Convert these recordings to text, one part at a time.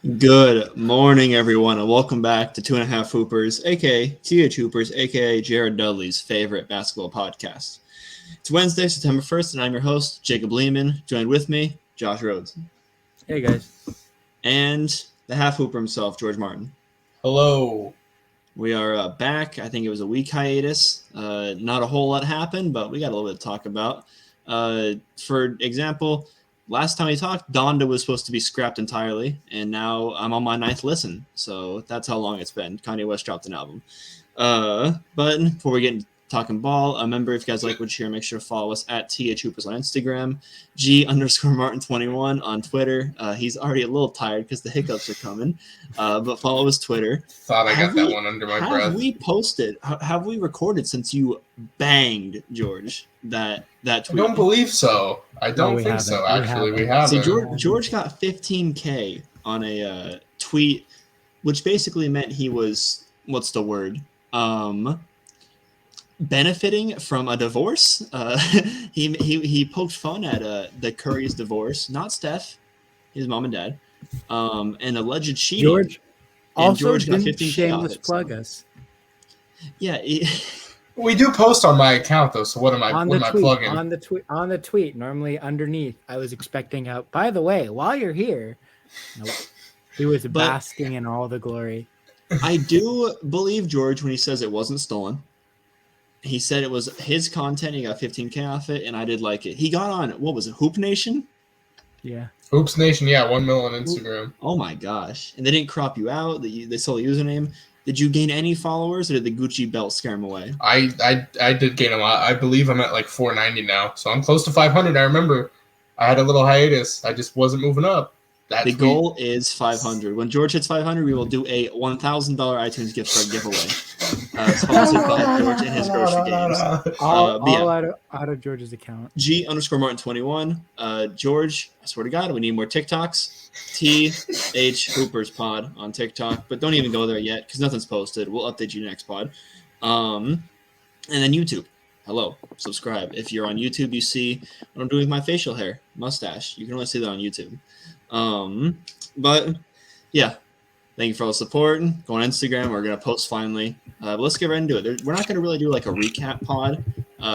Good morning, everyone, and welcome back to THOOPers, aka THHoopers, aka Jared Dudley's favorite basketball podcast. It's Wednesday, September 1st, and I'm your host, Jacob Lehman. Joined with me, Josh Rhodes. Hey, guys. And the half hooper himself, George Martin. Hello. We are back. I think it was a week hiatus. Not a whole lot happened, but we got a little bit to talk about. For example, last time we talked, Donda was supposed to be scrapped entirely, and now I'm on my 9th listen. So that's how long it's been. Kanye West dropped an album. But before we get into talking ball, remember, if you guys like what you hear, make sure to follow us at THHoopers on Instagram, G_Martin21 on Twitter. He's already a little tired because the hiccups are coming, but follow his Twitter. Thought I got that one under my breath. Have we posted, have we recorded since you banged, George, that tweet? I don't believe so. I don't think so, actually. We haven't. See, George got 15K on a tweet, which basically meant he was, what's the word? Benefiting from a divorce. He poked fun at the Curry's divorce, not Steph, his mom and dad, and alleged cheating. George also George got didn't 15K shameless plug us. Yeah. We do post on my account though, so what am I plugging? On the tweet, normally underneath, I was expecting out. By the way, while you're here, nope, he was basking in all the glory. I do believe George when he says it wasn't stolen. He said it was his content. He got 15K off it, and I did like it. He got on, what was it, Hoop Nation? Yeah. Hoops Nation, yeah, 1 million on Instagram. Oh my gosh. And they didn't crop you out. They stole the username. Did you gain any followers, or did the Gucci belt scare him away? I did gain a lot. I believe I'm at like 490 now, so I'm close to 500. I remember I had a little hiatus. I just wasn't moving up. The goal is 500. When George hits 500, we will do a $1,000 iTunes gift card giveaway. Sponsored by George and his grocery games. All out of George's account. G_Martin21. George, I swear to God, we need more TikToks. THHoopers pod on TikTok, but don't even go there yet because nothing's posted. We'll update you next pod. And then YouTube. Hello, subscribe. If you're on YouTube, you see what I'm doing with my facial hair, mustache. You can only see that on YouTube. But yeah, thank you for all the support. Go on Instagram. We're gonna post finally. But let's get right into it. We're not gonna really do like a recap pod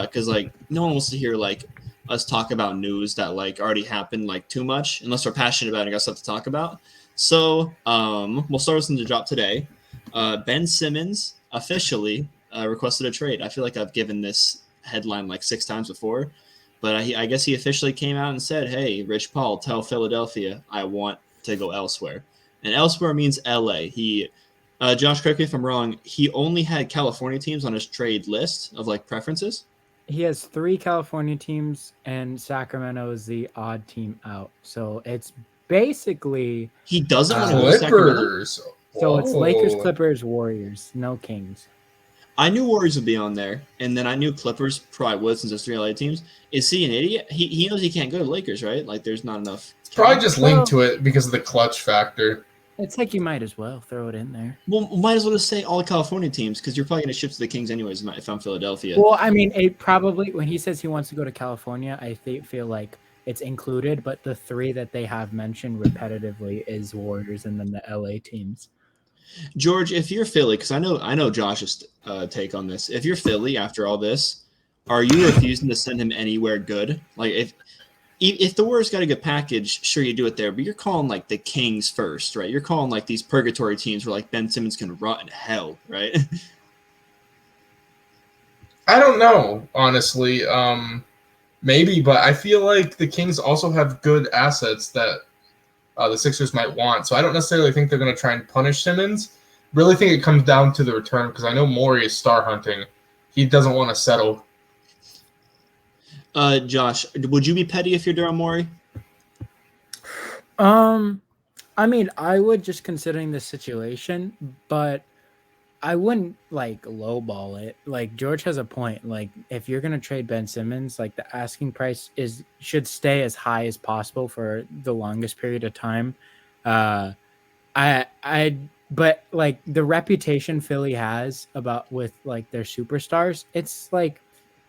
because like no one wants to hear like us talk about news that like already happened like too much unless we're passionate about it and got stuff to talk about. So we'll start with something to drop today. Ben Simmons officially requested a trade. I feel like I've given this headline like 6 times before. But I guess he officially came out and said, hey, Rich Paul, tell Philadelphia I want to go elsewhere. And elsewhere means L.A. Josh, correct me if I'm wrong, he only had California teams on his trade list of, like, preferences? He has 3 California teams, and Sacramento is the odd team out. So it's basically... He doesn't want to go to Sacramento? So it's Lakers, Clippers, Warriors, no Kings. I knew Warriors would be on there, and then I knew Clippers probably would since there's 3 LA teams. Is he an idiot? He knows he can't go to Lakers, right? Like, there's not enough. It's probably just linked to it because of the clutch factor. It's like you might as well throw it in there. Well, might as well just say all the California teams because you're probably going to ship to the Kings anyways if I'm Philadelphia. Well, I mean, it probably when he says he wants to go to California, I feel like it's included, but the 3 that they have mentioned repetitively is Warriors and then the LA teams. George, if you're Philly, because I know Josh's take on this. If you're Philly after all this, are you refusing to send him anywhere good? Like if the Warriors got a good package, sure you do it there, but you're calling like the Kings first, right? You're calling like these purgatory teams where like Ben Simmons can rot in hell, right? I don't know, honestly. Maybe, but I feel like the Kings also have good assets that the Sixers might want. So I don't necessarily think they're going to try and punish Simmons. Really think it comes down to the return because I know Morey is star hunting. He doesn't want to settle. Josh, would you be petty if you're Daryl Morey? I mean, I would just considering the situation, but I wouldn't like lowball it. Like George has a point. Like if you're gonna trade Ben Simmons, like the asking price should stay as high as possible for the longest period of time. But like the reputation Philly has with like their superstars, it's like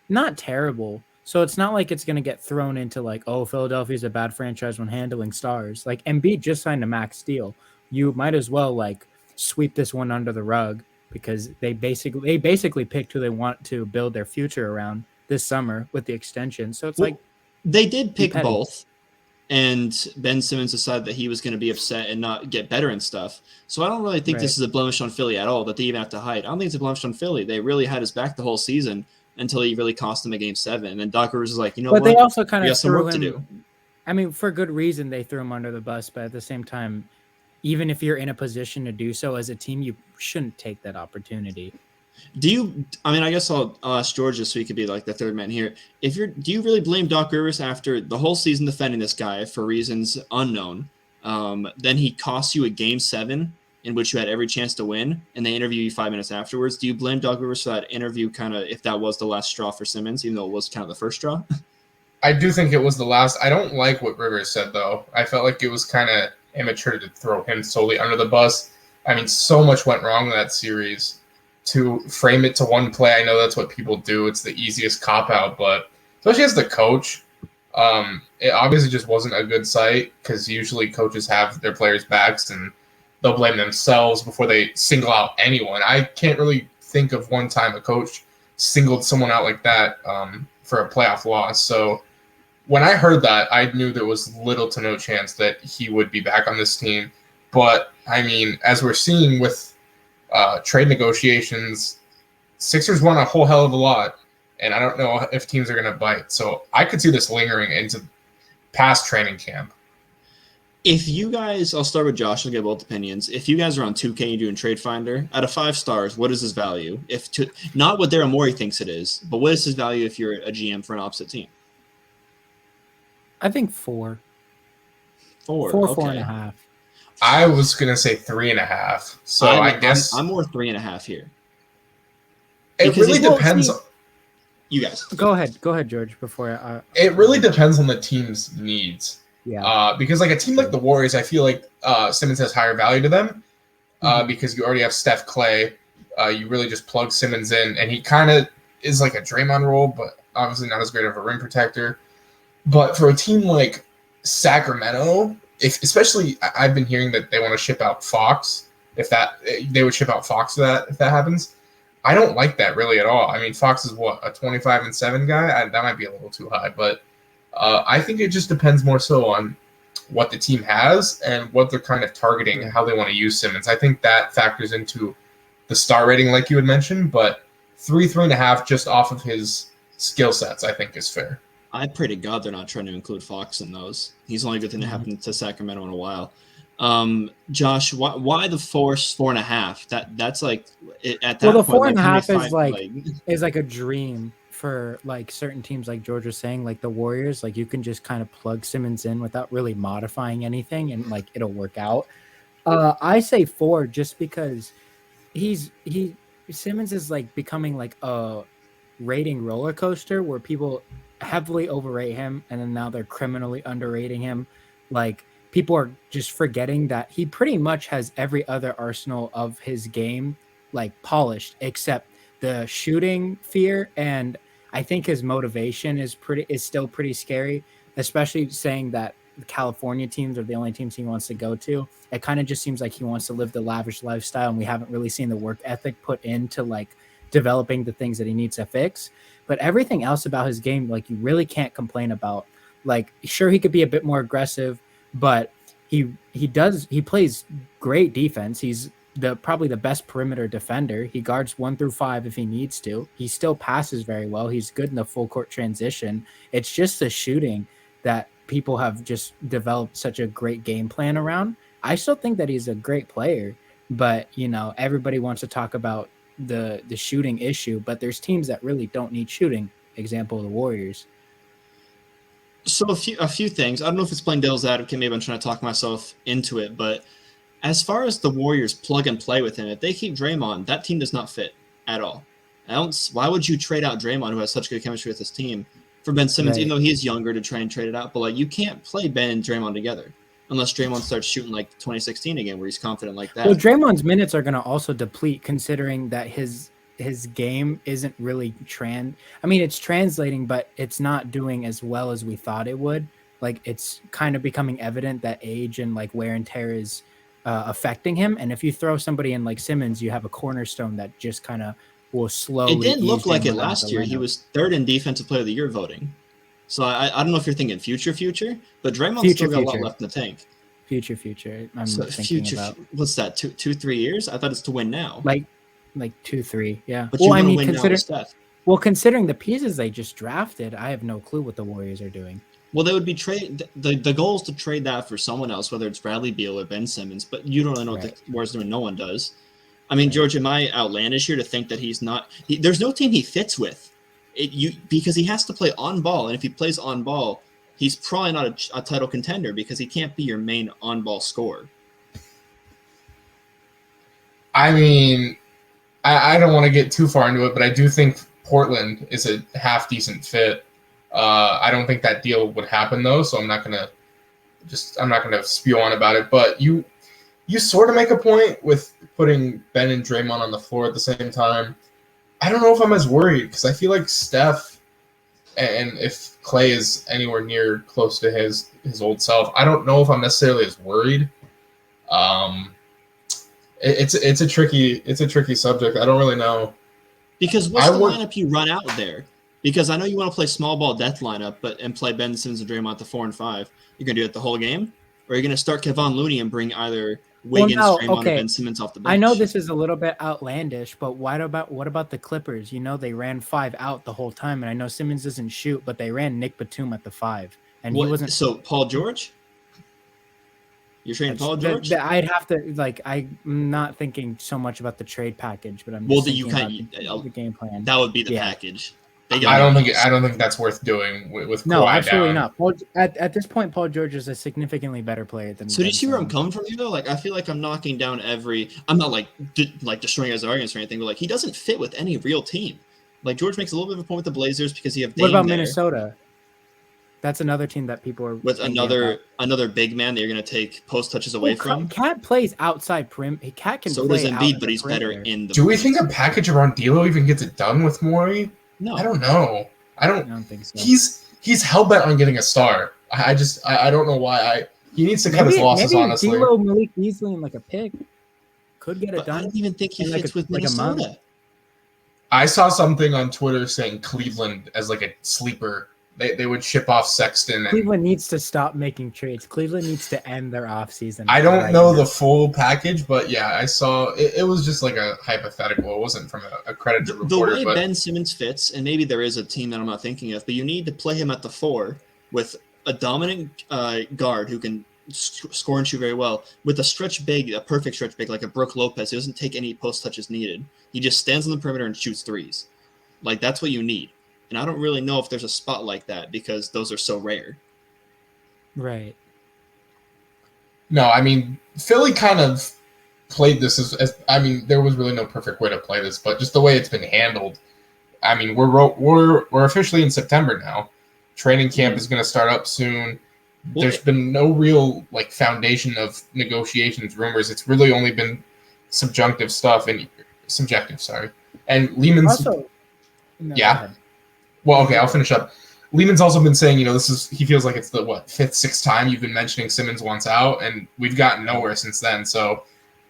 not terrible. So it's not like it's gonna get thrown into like, oh, Philadelphia's a bad franchise when handling stars. Like Embiid just signed a max deal. you might as well like sweep this one under the rug because they basically picked who they want to build their future around this summer with the extension. So it's Well, like they did pick petty. both, and Ben Simmons decided that he was going to be upset and not get better and stuff. So I don't really think this is a blemish on Philly at all that they even have to hide. I don't think it's a blemish on Philly. They really had his back the whole season until he really cost them a Game 7. And then Doc Rivers was like, you know but what? they also kind We of got some threw work to him. do. I mean, for good reason, they threw him under the bus. But at the same time, even if you're in a position to do so as a team, you shouldn't take that opportunity. I guess I'll ask George so he could be like the third man here. Do you really blame Doc Rivers after the whole season defending this guy for reasons unknown? Then he cost you a Game 7 in which you had every chance to win, and they interview you 5 minutes afterwards. Do you blame Doc Rivers for that interview, kind of, if that was the last straw for Simmons, even though it was kind of the first straw? I do think it was the last. I don't like what Rivers said, though. I felt like it was kind of immature to throw him solely under the bus. I mean, so much went wrong in that series. To frame it to one play, I know that's what people do. It's the easiest cop-out, but especially as the coach, it obviously just wasn't a good sight because usually coaches have their players' backs and they'll blame themselves before they single out anyone. I can't really think of one time a coach singled someone out like that for a playoff loss. So when I heard that, I knew there was little to no chance that he would be back on this team. But, I mean, as we're seeing with trade negotiations, Sixers won a whole hell of a lot, and I don't know if teams are going to bite. So I could see this lingering into past training camp. If you guys, I'll start with Josh. I'll get both opinions. If you guys are on 2K and you're doing Trade Finder, out of 5 stars, what is his value? Not what Daryl Morey thinks it is, but what is his value if you're a GM for an opposite team? I think 4. 4, 4.5. I was going to say 3.5. So I guess I'm more 3.5 here. It really depends. You guys. Go ahead, George, before it really depends on the team's needs. Yeah. Because like a team like the Warriors, I feel like Simmons has higher value to them because you already have Steph Clay. You really just plug Simmons in, and he kind of is like a Draymond role, but obviously not as great of a rim protector. But for a team like Sacramento, especially I've been hearing that they want to ship out Fox. If they would ship out Fox if that happens. I don't like that really at all. I mean, Fox is what, a 25-7 guy? That might be a little too high, but I think it just depends more so on what the team has and what they're kind of targeting and how they want to use Simmons. I think that factors into the star rating, like you had mentioned, but 3.5 just off of his skill sets, I think is fair. I pray to God they're not trying to include Fox in those. He's the only good thing that happened to Sacramento in a while. Josh, why the 4.5? That's like at that the point. 4.5 is like a dream for like certain teams, like George was saying, like the Warriors. Like you can just kind of plug Simmons in without really modifying anything, and like it'll work out. I say 4 just because Simmons is like becoming like a rating roller coaster where people heavily overrate him, and then now they're criminally underrating him. Like people are just forgetting that he pretty much has every other arsenal of his game like polished except the shooting fear, and I think his motivation is still pretty scary, especially saying that the California teams are the only teams he wants to go to. It kind of just seems like he wants to live the lavish lifestyle, and we haven't really seen the work ethic put into like developing the things that he needs to fix. But everything else about his game, like you really can't complain about. Like, sure, he could be a bit more aggressive, but he plays great defense. He's probably the best perimeter defender. He guards 1 through 5 if he needs to. He still passes very well. He's good in the full court transition. It's just the shooting that people have just developed such a great game plan around. I still think that he's a great player, but everybody wants to talk about the shooting issue, but there's teams that really don't need shooting. Example, the Warriors. So a few things. I don't know if it's playing devil's advocate. Maybe I'm trying to talk myself into it, but as far as the Warriors plug and play with him, if they keep Draymond, that team does not fit at all. Why would you trade out Draymond, who has such good chemistry with his team, for Ben Simmons, even though he is younger, to try and trade it out? But like, you can't play Ben and Draymond together unless Draymond starts shooting like 2016 again, where he's confident like that. Well, Draymond's minutes are going to also deplete, considering that his game isn't really it's translating, but it's not doing as well as we thought it would. Like, it's kind of becoming evident that age and like wear and tear is affecting him. And if you throw somebody in like Simmons, you have a cornerstone that just kind of will slowly. It didn't look ease like him it around last the year. He lineup. was third in Defensive Player of the Year voting. So I don't know if you're thinking future, but Draymond's Future, still got a lot future. left in the tank. Future. I'm So thinking about what's that? 3 years? I thought it's to win now. like 2-3. Yeah. But you want to win now with Steph. Well, considering the pieces they just drafted, I have no clue what the Warriors are doing. Well, they would be trade. The goal is to trade that for someone else, whether it's Bradley Beal or Ben Simmons. But you don't really know what the Warriors are doing. No one does. I mean, George, am I outlandish here to think that he's not? There's no team he fits with. Because he has to play on ball, and if he plays on ball, he's probably not a title contender because he can't be your main on ball scorer. I mean, I don't want to get too far into it, but I do think Portland is a half decent fit. I don't think that deal would happen though, so I'm not gonna spew on about it. But you sort of make a point with putting Ben and Draymond on the floor at the same time. I don't know if I'm as worried because I feel like Steph, and if Clay is anywhere near close to his old self, I don't know if I'm necessarily as worried. It's a tricky subject. I don't really know. Because what's the lineup you run out there? Because I know you want to play small ball death lineup, and play Ben Simmons and Draymond at the 4 and 5. You're gonna do it the whole game, or you're gonna start Kevon Looney and bring either Wiggins, Draymond, and Ben Simmons off the bench. I know this is a little bit outlandish, but what about the Clippers? You know, they ran 5 out the whole time, and I know Simmons doesn't shoot, but they ran Nick Batum at the 5, and he wasn't. So Paul George, you're trading Paul George? I'd have to I'm not thinking so much about the trade package, but I'm the game plan. That would be the package. I don't think that's worth doing with no, Kawhi absolutely down. not. At this point, Paul George is a significantly better player than. So do you see where I'm coming from here though? Like I feel like I'm knocking down I'm not like destroying his arguments or anything, but like he doesn't fit with any real team. Like George makes a little bit of a point with the Blazers because you have Dame. What about there. Minnesota? That's another team that people are with another big man that you're going to take post touches away from. Cat plays outside prim. Cat can. So play does Embiid, but he's better in the. Do we think a package around D'Lo even gets it done with Morey? No, I don't know. I don't think so. He's hell bent on getting a star. I don't know why. He needs to cut his losses. Honestly, D'Lo, Malik Beasley, and like a pick could get it done. I don't even think he fits with Minnesota. I saw something on Twitter saying Cleveland as like a sleeper. They would ship off Sexton. Cleveland needs to stop making trades. Cleveland needs to end their offseason. I don't know the full package, but yeah, I saw it was just like a hypothetical. It wasn't from a credited reporter. The way Ben Simmons fits, and maybe there is a team that I'm not thinking of, but you need to play him at the 4 with a dominant guard who can score and shoot very well, with a stretch big, a perfect stretch big, like a Brook Lopez. He doesn't take any post touches needed. He just stands on the perimeter and shoots threes. Like, that's what you need. And I don't really know if there's a spot like that because those are so rare. Right. No, I mean, Philly kind of played this as I mean, there was really no perfect way to play this, but just the way it's been handled. I mean, we're officially in September now. Training camp is going to start up soon. There's been no real like foundation of negotiations, rumors. It's really only been subjective. And Lehman's Well, okay, I'll finish up. Lehman's also been saying, he feels like it's the 5th, 6th time you've been mentioning Simmons wants out, and we've gotten nowhere since then. So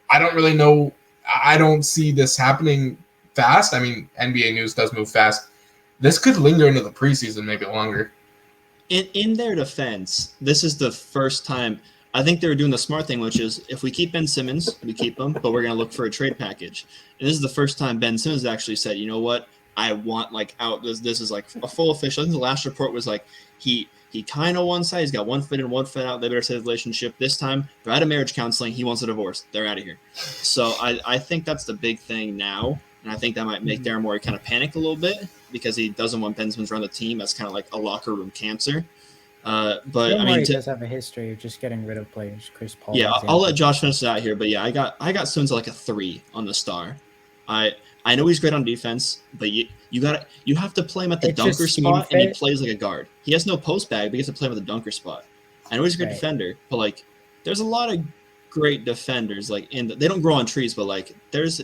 I don't really know. I don't see this happening fast. I mean, NBA news does move fast. This could linger into the preseason, maybe longer. In their defense, this is the first time. I think they were doing the smart thing, which is if we keep Ben Simmons, we keep him, but we're going to look for a trade package. And this is the first time Ben Simmons actually said, you know what? I want out. This is like a full official. I think the last report was like he kind of one side. He's got one foot in, one foot out. They better say the relationship. This time they're out of marriage counseling. He wants a divorce. They're out of here. So I think that's the big thing now, and I think that might make Daryl Morey kind of panic a little bit because he doesn't want Ben Simmons around the team. That's kind of like a locker room cancer. But I mean, does have a history of just getting rid of players. Chris Paul. Yeah, I'll let Josh finish it out here. But yeah, I got Simmons like a 3 on the star. I know he's great on defense, but you have to play him at the dunker spot, and he plays like a guard. He has no post bag, but he has to play him at the dunker spot. I know he's a good defender, but like there's a lot of great defenders. Like they don't grow on trees, but like there's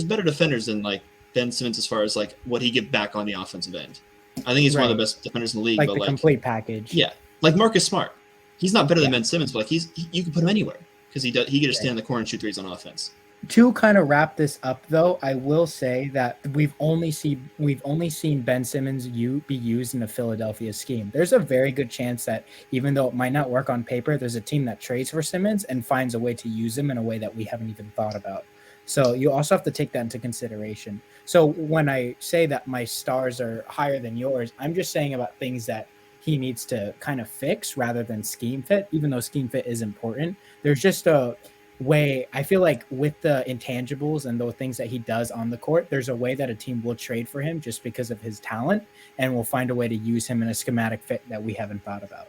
better defenders than like Ben Simmons as far as like what he give back on the offensive end. I think he's one of the best defenders in the league. Complete package. Yeah, like Marcus Smart. He's not better than Ben Simmons, but like you can put him anywhere. because he could just stand in the corner and shoot threes on offense. To kind of wrap this up, though, I will say that we've only seen Ben Simmons be used in a Philadelphia scheme. There's a very good chance that even though it might not work on paper, there's a team that trades for Simmons and finds a way to use him in a way that we haven't even thought about. So you also have to take that into consideration. So when I say that my stars are higher than yours, I'm just saying about things that he needs to kind of fix rather than scheme fit, even though scheme fit is important. There's just a way, I feel like with the intangibles and the things that he does on the court, there's a way that a team will trade for him just because of his talent, and will find a way to use him in a schematic fit that we haven't thought about.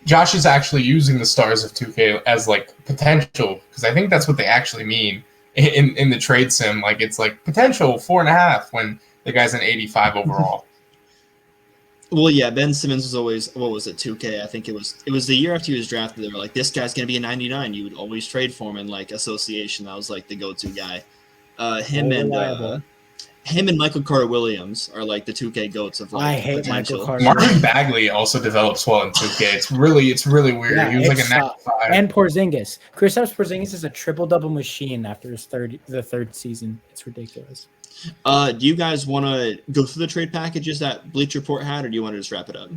Josh is actually using the stars of 2K as like potential, because I think that's what they actually mean in the trade sim. Like it's like potential 4.5 when the guy's an 85 overall. Well, yeah, Ben Simmons was always, what was it, 2K? I think it was the year after he was drafted. They were like, this guy's going to be a 99. You would always trade for him in, like, association. That was, like, the go-to guy. Him and Michael Carter-Williams are, like, the 2K goats of, like, I hate potential. Michael Carter. Marvin Bagley also develops well in 2K. It's really weird. Yeah, he was like a 95. And Porzingis. Kristaps Porzingis is a triple-double machine after the third season. It's ridiculous. Do you guys want to go through the trade packages that Bleacher Report had, or do you want to just wrap it up?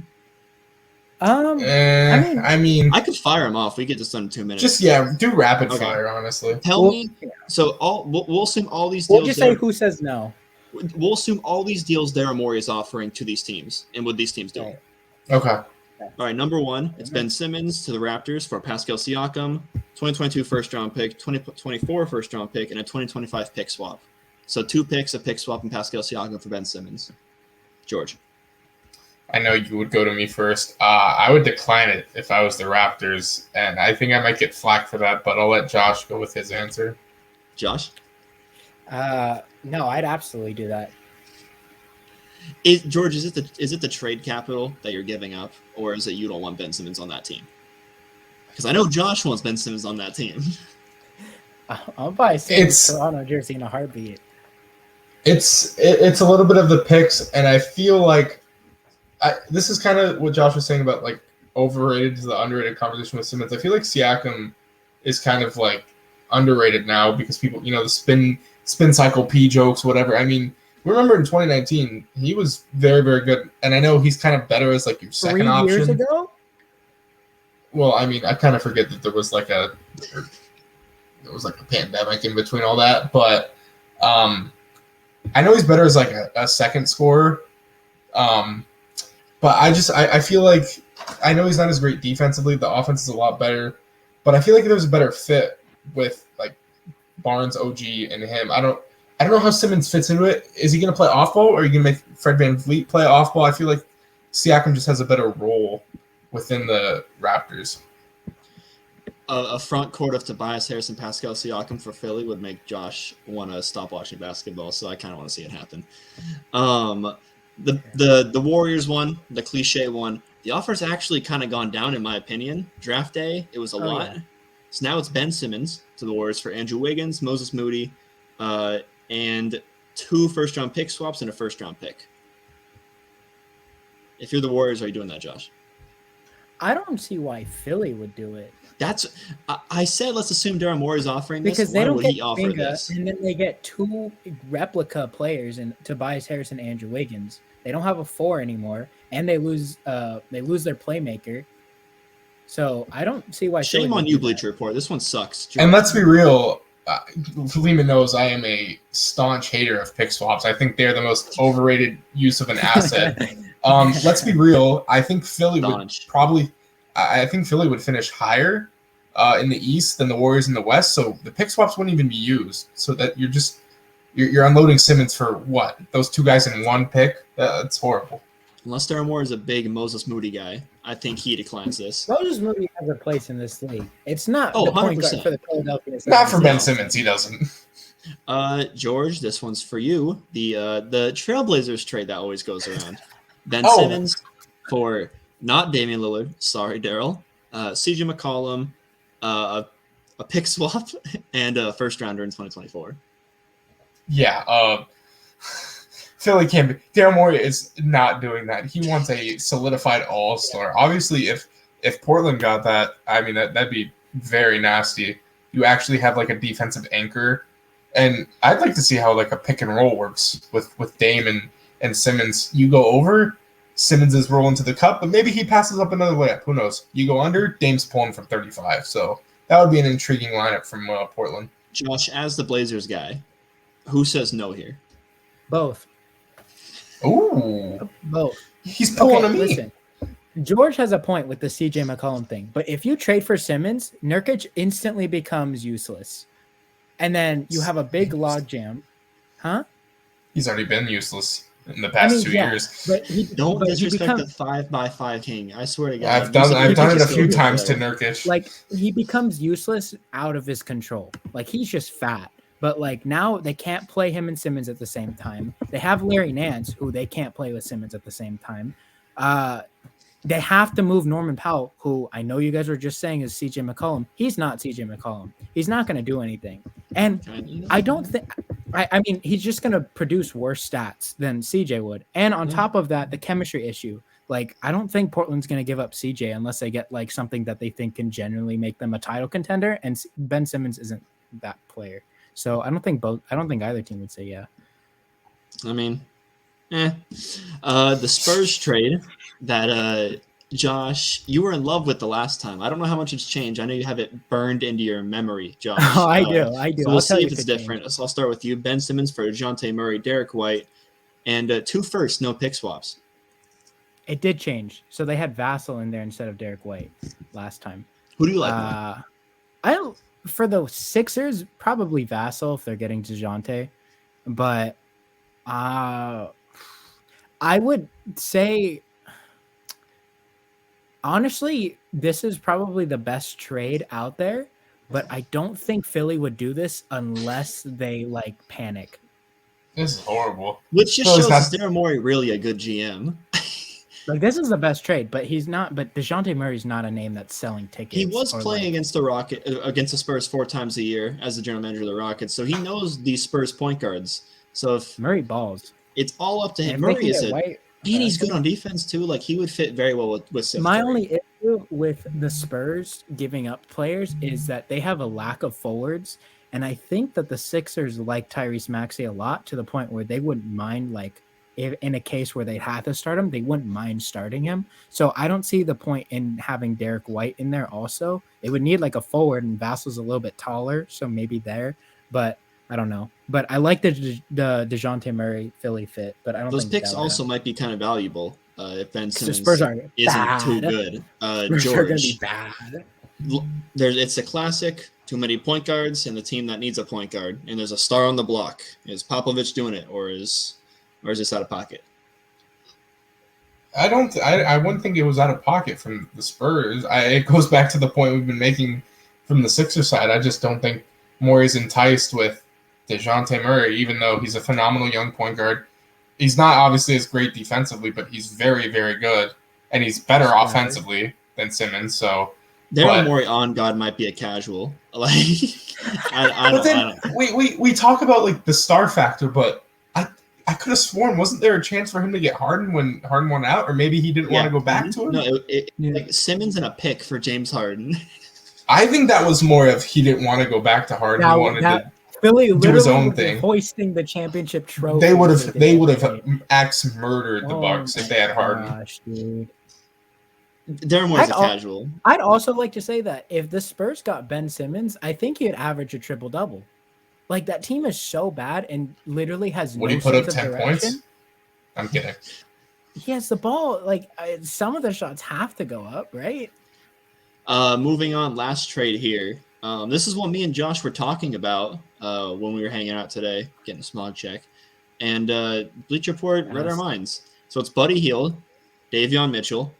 I mean, I could fire them off. We get this done in 2 minutes. Just do rapid fire, honestly. Tell me. So we'll assume all these deals. We'll just say who says no. We'll assume all these deals Daryl Morey is offering to these teams, and what these teams do. Right. Okay. All right, number one, it's Ben Simmons to the Raptors for Pascal Siakam, 2022 first-round pick, 2024 first-round pick, and a 2025 pick swap. So 2 picks, a pick swap, and Pascal Siakam for Ben Simmons. George. I know you would go to me first. I would decline it if I was the Raptors, and I think I might get flack for that, but I'll let Josh go with his answer. Josh? No, I'd absolutely do that. George, is it the trade capital that you're giving up, or is it you don't want Ben Simmons on that team? Because I know Josh wants Ben Simmons on that team. I'll buy a Toronto jersey in a heartbeat. It's a little bit of the picks, and I feel like this is kind of what Josh was saying about like overrated to the underrated conversation with Simmons. I feel like Siakam is kind of like underrated now because people, the spin cycle P jokes, whatever. I mean, remember in 2019, he was very, very good, and I know he's kind of better as like your second option. 3 years ago? Well, I mean, I kind of forget that there was like a pandemic in between all that, but I know he's better as like a second scorer. But I feel like I know he's not as great defensively. The offense is a lot better, but I feel like there's a better fit with like Barnes, OG, and him. I don't know how Simmons fits into it. Is he going to play off ball, or are you going to make Fred VanVleet play off ball? I feel like Siakam just has a better role within the Raptors. A front court of Tobias Harris and Pascal Siakam for Philly would make Josh want to stop watching basketball, so I kind of want to see it happen. The Warriors one, the cliche one, the offer's actually kind of gone down in my opinion. Draft day, it was a lot. Yeah. So now it's Ben Simmons to the Warriors for Andrew Wiggins, Moses Moody, and 2 first-round pick swaps and a first-round pick. If you're the Warriors, are you doing that, Josh? I don't see why Philly would do it. I said let's assume Daryl Morey's offering this. Because they don't get this? And then they get 2 replica players in Tobias Harris and Andrew Wiggins. They don't have a 4 anymore, and they lose their playmaker. So I don't see why. Shame on you, Bleacher Report. This one sucks. And let's be real. Lehman knows I am a staunch hater of pick swaps. I think they're the most overrated use of an asset. Let's be real. I think Philly would finish higher in the East than the Warriors in the West. So the pick swaps wouldn't even be used. So that you're unloading Simmons for what? Those 2 guys in 1 pick? That's horrible. Unless Daryl Morey is a big Moses Moody guy, I think he declines this. Moses Moody has a place in this league. It's not the 100%. Point guard for the Philadelphia. Not for Ben Simmons. He doesn't. George, this one's for you. The Trailblazers trade that always goes around. Ben Simmons for not Damian Lillard. Sorry, Daryl. CJ McCollum, a pick swap, and a first rounder in 2024. Yeah. Philly can't be. Daryl Morey is not doing that. He wants a solidified all-star. Obviously, if Portland got that, I mean that'd be very nasty. You actually have like a defensive anchor, and I'd like to see how like a pick and roll works with Dame and Simmons. You go over, Simmons is rolling to the cup, but maybe he passes up another layup. Who knows? You go under, Dame's pulling from 35. So that would be an intriguing lineup from Portland. Josh, as the Blazers guy, who says no here? Both. Ooh. Both. He's pulling to me. Listen. George has a point with the CJ McCollum thing, but if you trade for Simmons, Nurkic instantly becomes useless. And then you have a big logjam. Huh? He's already been useless in the past 2 years. But Don't disrespect the 5x5 king. I swear to God. I've done it a few times to Nurkic. Like, he becomes useless out of his control. Like, he's just fat. But, like, now they can't play him and Simmons at the same time. They have Larry Nance, who they can't play with Simmons at the same time. They have to move Norman Powell, who I know you guys were just saying is CJ McCollum. He's not CJ McCollum. He's not going to do anything. And I don't think – I mean, he's just going to produce worse stats than CJ would. And on top of that, the chemistry issue. Like, I don't think Portland's going to give up CJ unless they get, like, something that they think can genuinely make them a title contender. And Ben Simmons isn't that player. So I don't think either team would say yeah. I mean, the Spurs trade that Josh, you were in love with the last time. I don't know how much it's changed. I know you have it burned into your memory, Josh. Oh, I do. So we'll see if it's different. So I'll start with you. Ben Simmons for DeJounte Murray, Derek White, and 2 firsts, no pick swaps. It did change. So they had Vassell in there instead of Derek White last time. Who do you like more? For the Sixers, probably Vassell if they're getting DeJounte. But I would say, honestly, this is probably the best trade out there. But I don't think Philly would do this unless they, like, panic. This is horrible. Which just shows is Daryl Morey really a good GM? Like, this is the best trade, but he's not. But DeJounte Murray's not a name that's selling tickets. He was playing against the Spurs 4 times a year as the general manager of the Rockets, so he knows these Spurs point guards. So if Murray balls, it's all up to him. Murray is and he's good on defense too. Like, he would fit very well with Seth My Curry. only issue with the Spurs giving up players is that they have a lack of forwards, and I think that the Sixers like Tyrese Maxey a lot to the point where they wouldn't mind, like, if in a case where they had to start him, they wouldn't mind starting him. So I don't see the point in having Derek White in there also. It would need like a forward, and Vassell's a little bit taller, so maybe there. But I don't know. But I like the DeJounte Murray Philly fit, but I don't Those think picks also might be kind of valuable if Ben Simmons Spurs isn't too good. Spurs are going to be bad. It's a classic. Too many point guards and the team that needs a point guard. And there's a star on the block. Is Popovich doing it, or is this out of pocket? I wouldn't think it was out of pocket from the Spurs. It goes back to the point we've been making from the Sixers side. I just don't think Morey's enticed with DeJounte Murray, even though he's a phenomenal young point guard. He's not obviously as great defensively, but he's very, very good. And he's better offensively than Simmons. So Daryl Morey on God might be a casual. Like, we talk about like the star factor, but I could have sworn, wasn't there a chance for him to get Harden when Harden went out, or maybe he didn't want to go back to him? No, like Simmons and a pick for James Harden. I think that was more of he didn't want to go back to Harden. He wanted to Philly do his own thing, hoisting the championship trophy. They would have axe murdered the Bucks if they had Harden. Gosh, dude. Daryl Morey's a casual. I'd also like to say that if the Spurs got Ben Simmons, I think he'd average a triple-double. Like, that team is so bad and literally has Would he put up 10 points? I'm kidding. He has the ball. Like, some of the shots have to go up, right? Moving on, last trade here. This is what me and Josh were talking about when we were hanging out today, getting a smog check. And Bleacher Report read our minds. So it's Buddy Hield, Davion Mitchell,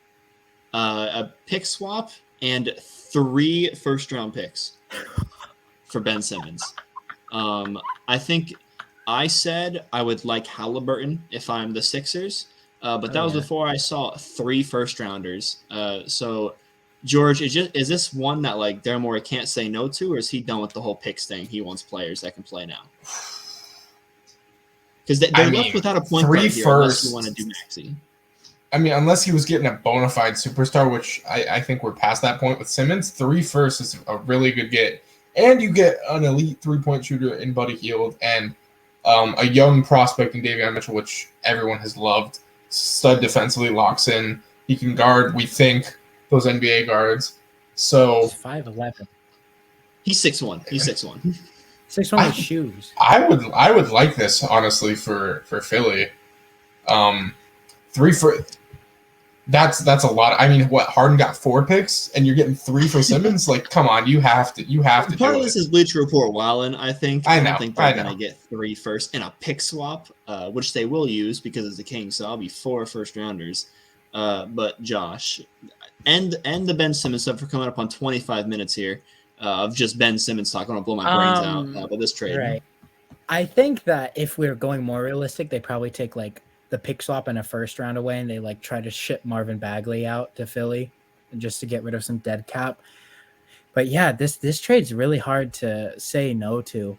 a pick swap, and 3 first-round picks for Ben Simmons. I think I said I would like Halliburton if I'm the Sixers, but that was before I saw 3 first-rounders. So, George, is this one that like Daryl Morey can't say no to, or is he done with the whole picks thing? He wants players that can play now. Because they're left without a point guard here unless you want to do Maxey. I mean, unless he was getting a bona fide superstar, which I think we're past that point with Simmons, 3 firsts is a really good get. And you get an elite 3-point shooter in Buddy Hield and a young prospect in Davion Mitchell, which everyone has loved. Stud defensively, locks in. He can guard, we think, those NBA guards. So He's 5'11". He's 6'1". He's 6'1". 6'1" with shoes. I would like this, honestly, for Philly. 3 for that's a lot. I mean, what, Harden got 4 picks and you're getting 3 for Simmons? Like, come on, you have to Part do of this it. is Bleacher Report wildin', I think. I know, don't think they're gonna get 3 firsts and a pick swap, which they will use because it's the Kings, so I'll be 4 first rounders. But Josh, and the Ben Simmons stuff for coming up on 25 minutes here of just Ben Simmons talk. I'm gonna blow my brains out about this trade. Right. I think that if we're going more realistic, they probably take like the pick swap and a first round away, and they like try to ship Marvin Bagley out to Philly just to get rid of some dead cap. But yeah, this trade's really hard to say no to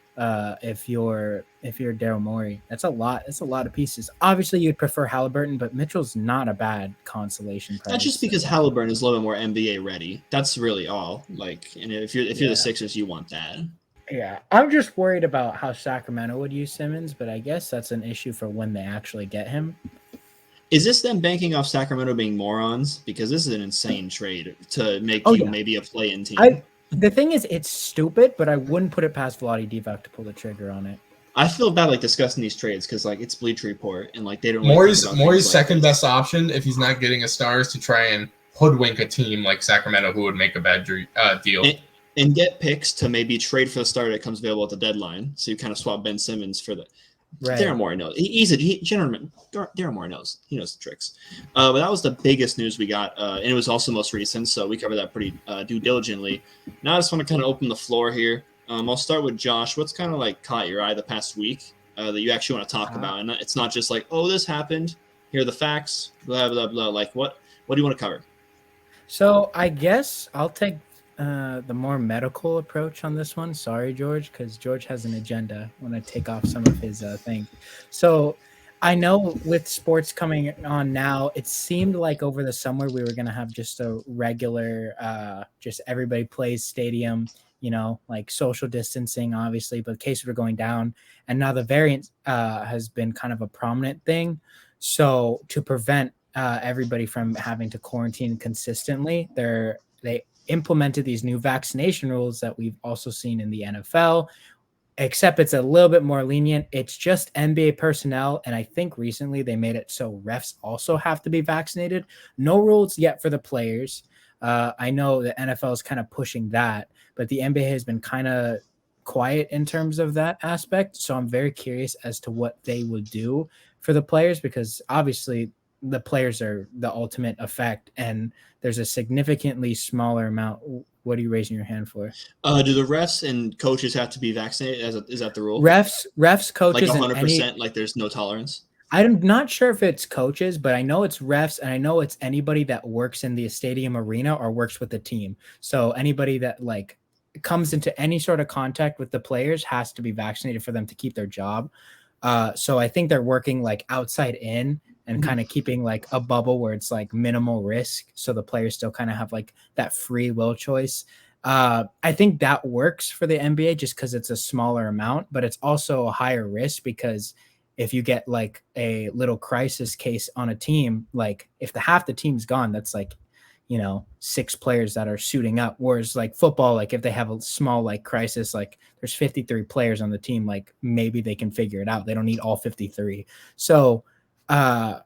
if you're Daryl Morey. That's a lot. It's a lot of pieces. Obviously, you'd prefer Halliburton, but Mitchell's not a bad consolation prize. Not just because Halliburton is a little bit more NBA ready. That's really all. Like, and if you're the Sixers, you want that. Yeah, I'm just worried about how Sacramento would use Simmons, but I guess that's an issue for when they actually get him. Is this them banking off Sacramento being morons? Because this is an insane trade to make maybe a play-in team. The thing is, it's stupid, but I wouldn't put it past Vlade Divac to pull the trigger on it. I feel bad like discussing these trades because like it's Bleacher Report and like they don't. Morey's second best option if he's not getting a star is to try and hoodwink a team like Sacramento who would make a bad deal. And get picks to maybe trade for the starter that comes available at the deadline. So you kind of swap Ben Simmons for the. Right. Daryl Morey knows. He's a gentleman. Daryl Morey knows. He knows the tricks. But that was the biggest news we got, and it was also most recent, so we covered that pretty due diligently. Now I just want to kind of open the floor here. I'll start with Josh. What's kind of like caught your eye the past week that you actually want to talk about? And it's not just like, oh, this happened. Here are the facts. Blah blah blah. Like what do you want to cover? So I guess I'll take the more medical approach on this one. Sorry, George, because George has an agenda. I want to take off some of his thing. So I know with sports coming on now, it seemed like over the summer we were going to have just a regular, just everybody plays stadium, like social distancing, obviously, but cases were going down. And now the variant has been kind of a prominent thing. So to prevent everybody from having to quarantine consistently, they implemented these new vaccination rules that we've also seen in the NFL, except it's a little bit more lenient. It's just NBA personnel, and I think recently they made it so refs also have to be vaccinated. No rules yet for the players. I know the NFL is kind of pushing that, but the NBA has been kind of quiet in terms of that aspect. So I'm very curious as to what they would do for the players, because obviously the players are the ultimate effect, and there's a significantly smaller amount. What are you raising your hand for? Do the refs and coaches have to be vaccinated? Is that the rule? Refs, coaches, like 100%. Like there's no tolerance. I'm not sure if it's coaches, but I know it's refs, and I know it's anybody that works in the stadium arena or works with the team. So anybody that like comes into any sort of contact with the players has to be vaccinated for them to keep their job. So I think they're working like outside in and kind of keeping like a bubble where it's like minimal risk. So the players still kind of have like that free will choice. I think that works for the NBA just because it's a smaller amount, but it's also a higher risk because if you get like a little crisis case on a team, like if half the team's gone, that's like, 6 players that are suiting up. Whereas like football, like if they have a small like crisis, like there's 53 players on the team, like maybe they can figure it out. They don't need all 53. So I'm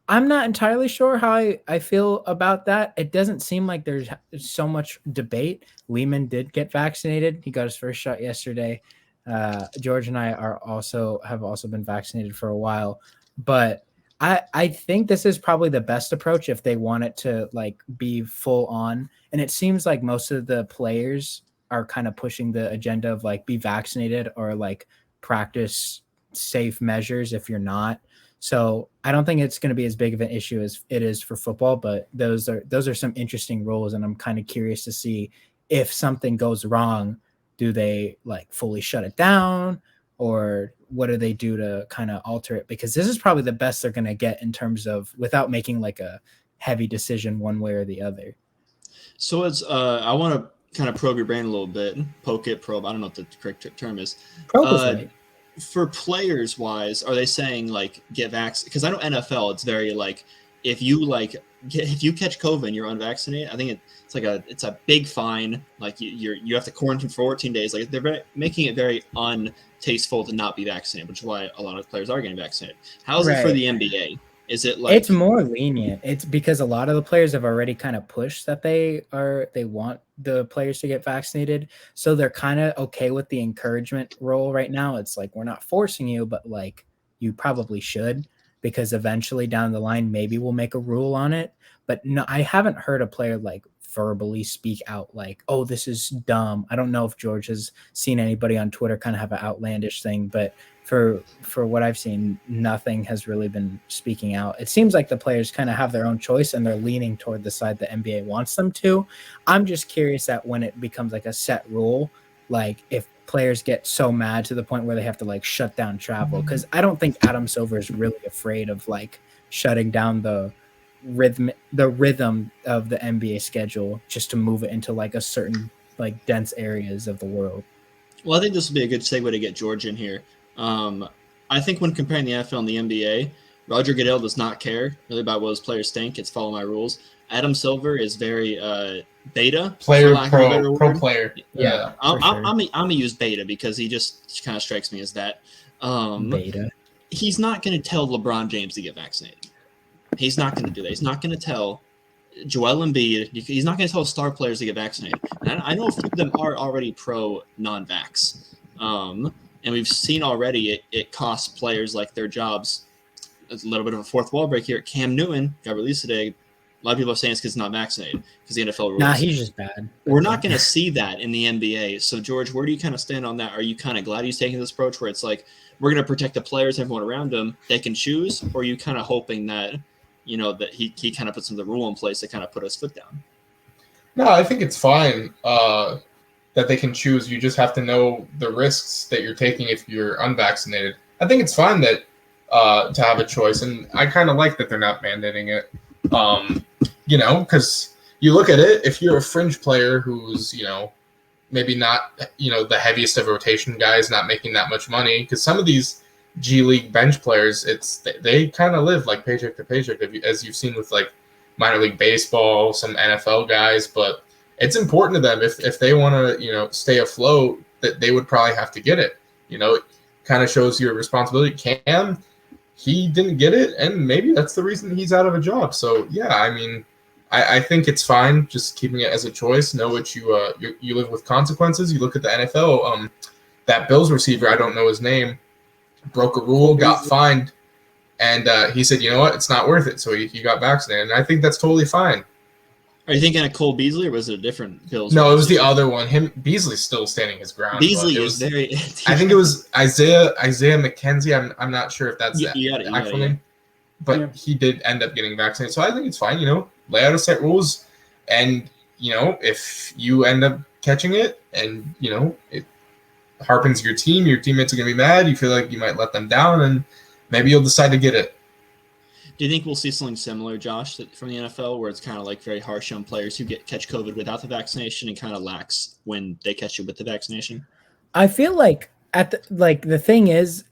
not entirely sure how I feel about that. It doesn't seem like there's so much debate. Lehman did get vaccinated. He got his first shot yesterday. George and I have also been vaccinated for a while, but I think this is probably the best approach if they want it to like be full on. And it seems like most of the players are kind of pushing the agenda of like be vaccinated or like practice safe measures if you're not. So I don't think it's going to be as big of an issue as it is for football, but those are some interesting rules. And I'm kind of curious to see if something goes wrong, do they like fully shut it down, or what do they do to kind of alter it? Because this is probably the best they're going to get in terms of without making like a heavy decision one way or the other. So it's I want to kind of probe your brain a little bit, probe. I don't know what the correct term is. Probe is right. For players wise, are they saying like get vaccinated? Because I know NFL, it's very like if you catch COVID and you're unvaccinated, I think it's a big fine. Like you have to quarantine for 14 days. Like they're making it very untasteful to not be vaccinated, which is why a lot of players are getting vaccinated. How is it for the NBA? Is it like it's more lenient? It's because a lot of the players have already kind of pushed that they want the players to get vaccinated, so they're kind of okay with the encouragement role right now. It's like we're not forcing you, but like you probably should, because eventually down the line maybe we'll make a rule on it. But no, I haven't heard a player like verbally speak out like, oh, this is dumb. I don't know if George has seen anybody on Twitter kind of have an outlandish thing, but for what I've seen, nothing has really been speaking out. It seems like the players kind of have their own choice and they're leaning toward the side the NBA wants them to. I'm just curious that when it becomes like a set rule, like if players get so mad to the point where they have to like shut down travel, because I don't think Adam Silver is really afraid of like shutting down the rhythm of the NBA schedule just to move it into like a certain like dense areas of the world. Well, I think this will be a good segue to get George in here. I think when comparing the NFL and the NBA, Roger Goodell does not care really about what his players think. It's follow my rules. Adam Silver is very beta player, pro player. Yeah, I'm gonna use beta because he just kind of strikes me as that. Beta. He's not going to tell LeBron James to get vaccinated. He's not going to do that. He's not going to tell Joel Embiid. He's not going to tell star players to get vaccinated. And I know a few of them are already pro non-vax. And we've seen already it costs players like their jobs. It's a little bit of a fourth wall break here. Cam Newton got released today. A lot of people are saying it's because he's not vaccinated because the NFL rules. Nah, he's just bad. We're not going to see that in the NBA. So, George, where do you kind of stand on that? Are you kind of glad he's taking this approach where it's like we're going to protect the players, everyone around them, they can choose? Or are you kind of hoping that, you know, that he kind of puts some of the rule in place to kind of put his foot down? No, I think it's fine that they can choose. You just have to know the risks that you're taking if you're unvaccinated. I think it's fine that to have a choice, and I kind of like that they're not mandating it. You know, because you look at it, if you're a fringe player who's, you know, maybe not, you know, the heaviest of rotation guys, not making that much money, because some of these G League bench players, they kind of live like paycheck to paycheck, as you've seen with like minor league baseball, some NFL guys, but it's important to them if they want to, you know, stay afloat, that they would probably have to get it. You know, it kind of shows your responsibility. Cam, he didn't get it, and maybe that's the reason he's out of a job. So yeah, I mean, I think it's fine just keeping it as a choice. Know what you live with consequences. You look at the NFL. That Bills receiver, I don't know his name, broke a rule, got fined, and he said, you know what, it's not worth it. So he got vaccinated, and I think that's totally fine. Are you thinking of Cole Beasley, or was it a different Bills? No, it was the other one. Beasley's still standing his ground. Beasley is very. I think it was Isaiah McKenzie. I'm not sure if that's the actual name, but he did end up getting vaccinated. So I think it's fine. You know, lay out a set rules, and you know, if you end up catching it, and you know it harpens your teammates are gonna be mad. You feel like you might let them down, and maybe you'll decide to get it. Do you think we'll see something similar, Josh, from the NFL, where it's kind of like very harsh on players who catch COVID without the vaccination and kind of lax when they catch it with the vaccination? I feel like the thing is,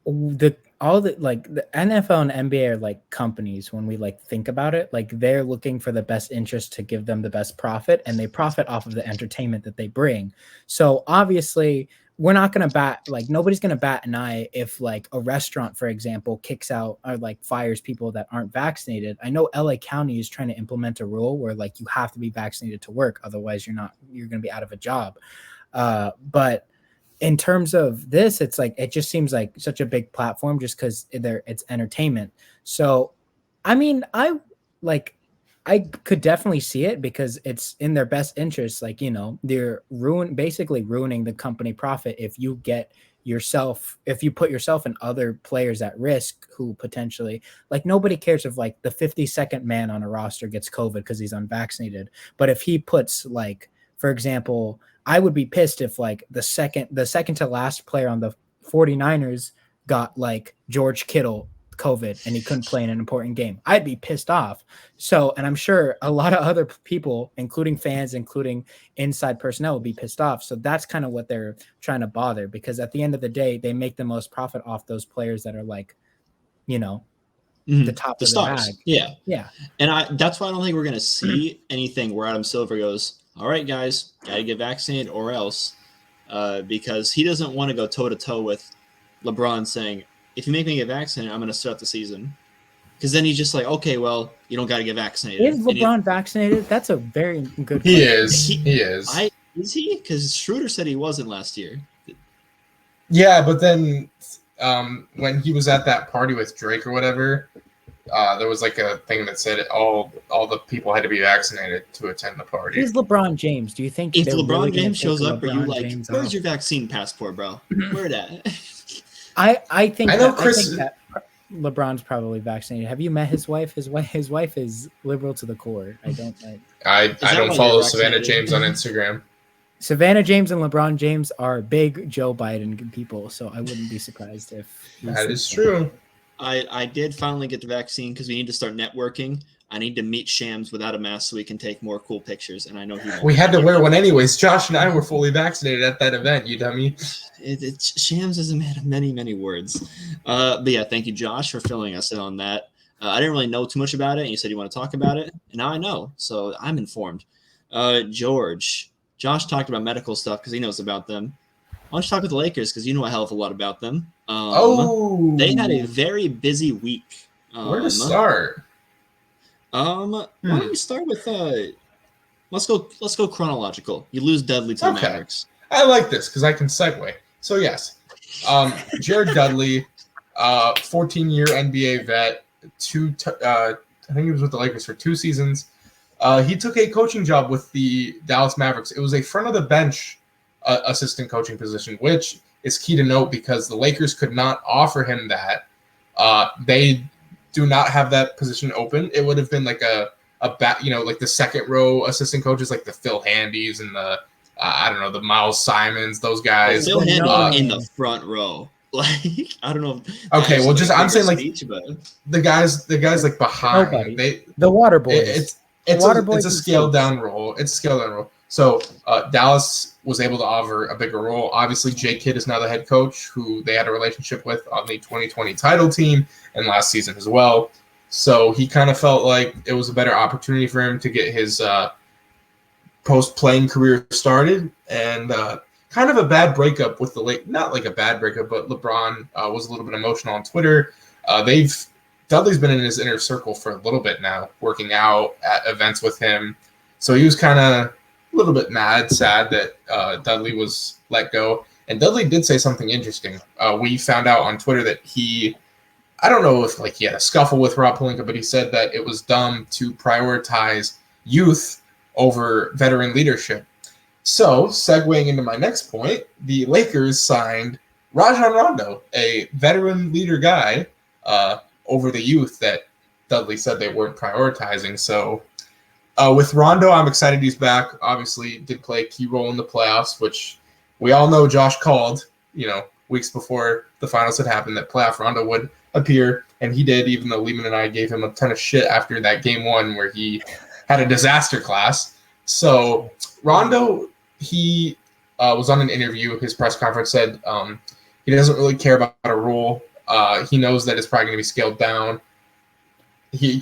the NFL and NBA are like companies when we like think about it. Like they're looking for the best interest to give them the best profit, and they profit off of the entertainment that they bring. So obviously, we're not going to nobody's going to bat an eye if like a restaurant, for example, kicks out or like fires people that aren't vaccinated. I know LA County is trying to implement a rule where like you have to be vaccinated to work. Otherwise you're going to be out of a job. But in terms of this, it's like, it just seems like such a big platform just because it's entertainment. So, I mean, I could definitely see it because it's in their best interest. Like, you know, they're basically ruining the company profit if you put yourself and other players at risk who potentially, like, nobody cares if like the 52nd man on a roster gets COVID because he's unvaccinated. But if he puts, like, for example, I would be pissed if like the second to last player on the 49ers got like George Kittle COVID and he couldn't play in an important game. I'd be pissed off. So, and I'm sure a lot of other people, including fans, including inside personnel, would be pissed off. So that's kind of what they're trying to bother, because at the end of the day, they make the most profit off those players that are like, you know, the top of stars. the bag. Yeah. And that's why I don't think we're going to see anything where Adam Silver goes, all right, guys, got to get vaccinated or else, because he doesn't want to go toe-to-toe with LeBron saying, if you make me get vaccinated, I'm going to start the season. Because then he's just like, okay, well, you don't got to get vaccinated. Is LeBron vaccinated? That's a very good question. He is. Is he? Because Schroeder said he wasn't last year. Yeah, but then when he was at that party with Drake or whatever, there was like a thing that said all the people had to be vaccinated to attend the party. He's LeBron James. Do you think if they're LeBron really James shows up, are you LeBron like, James where's off? your vaccine passport, bro? Where that? I think Chris. that LeBron's probably vaccinated. Have you met his wife? His wife is liberal to the core. I don't like. I that don't why follow you're Savannah vaccinated? James on Instagram. Savannah James and LeBron James are big Joe Biden people, so I wouldn't be surprised if That is true. I did finally get the vaccine because we need to start networking. I need to meet Shams without a mask so we can take more cool pictures, and I know he won't. We had to wear one anyways. Josh and I were fully vaccinated at that event, you dummy. Shams is a man of many, many words. But yeah, thank you, Josh, for filling us in on that. I didn't really know too much about it, and you said you want to talk about it, and now I know, so I'm informed. Josh talked about medical stuff because he knows about them. Why don't you talk with the Lakers because you know a hell of a lot about them. They had a very busy week. Where to start? Why don't we start with let's go chronological. You lose Dudley to the Mavericks. I like this because I can segue. So yes, Jared Dudley, 14-year NBA vet, I think he was with the Lakers for 2 seasons. He took a coaching job with the Dallas Mavericks. It was a front of the bench assistant coaching position, which is key to note because the Lakers could not offer him that. They do not have that position open. It would have been like like the second row assistant coaches, like the Phil Handys and the the Miles Simons, those guys. Phil Handy in the front row. Like I don't know. Okay, well, I'm saying like speech, but the guys like behind. Nobody. The water boys. It's a scaled down role. It's a scaled down role. So Dallas was able to offer a bigger role. Obviously, Jay Kidd is now the head coach, who they had a relationship with on the 2020 title team and last season as well. So he kind of felt like it was a better opportunity for him to get his post-playing career started. And kind of a bad breakup with the Lakers. Not like a bad breakup, but LeBron was a little bit emotional on Twitter. Dudley's been in his inner circle for a little bit now, working out at events with him. So he was kind of a little bit sad that Dudley was let go. And Dudley did say something interesting. We found out on Twitter that I don't know if he had a scuffle with Rob Pelinka, but he said that it was dumb to prioritize youth over veteran leadership. So, segueing into my next point, the Lakers signed Rajon Rondo, a veteran leader guy, over the youth that Dudley said they weren't prioritizing. So, with Rondo, I'm excited he's back. Obviously, did play a key role in the playoffs, which we all know Josh called, weeks before the finals had happened, that playoff Rondo would appear, and he did, even though Lehman and I gave him a ton of shit after that game 1 where he had a disaster class. So, Rondo, he was on an interview. His press conference said he doesn't really care about a role. He knows that it's probably going to be scaled down.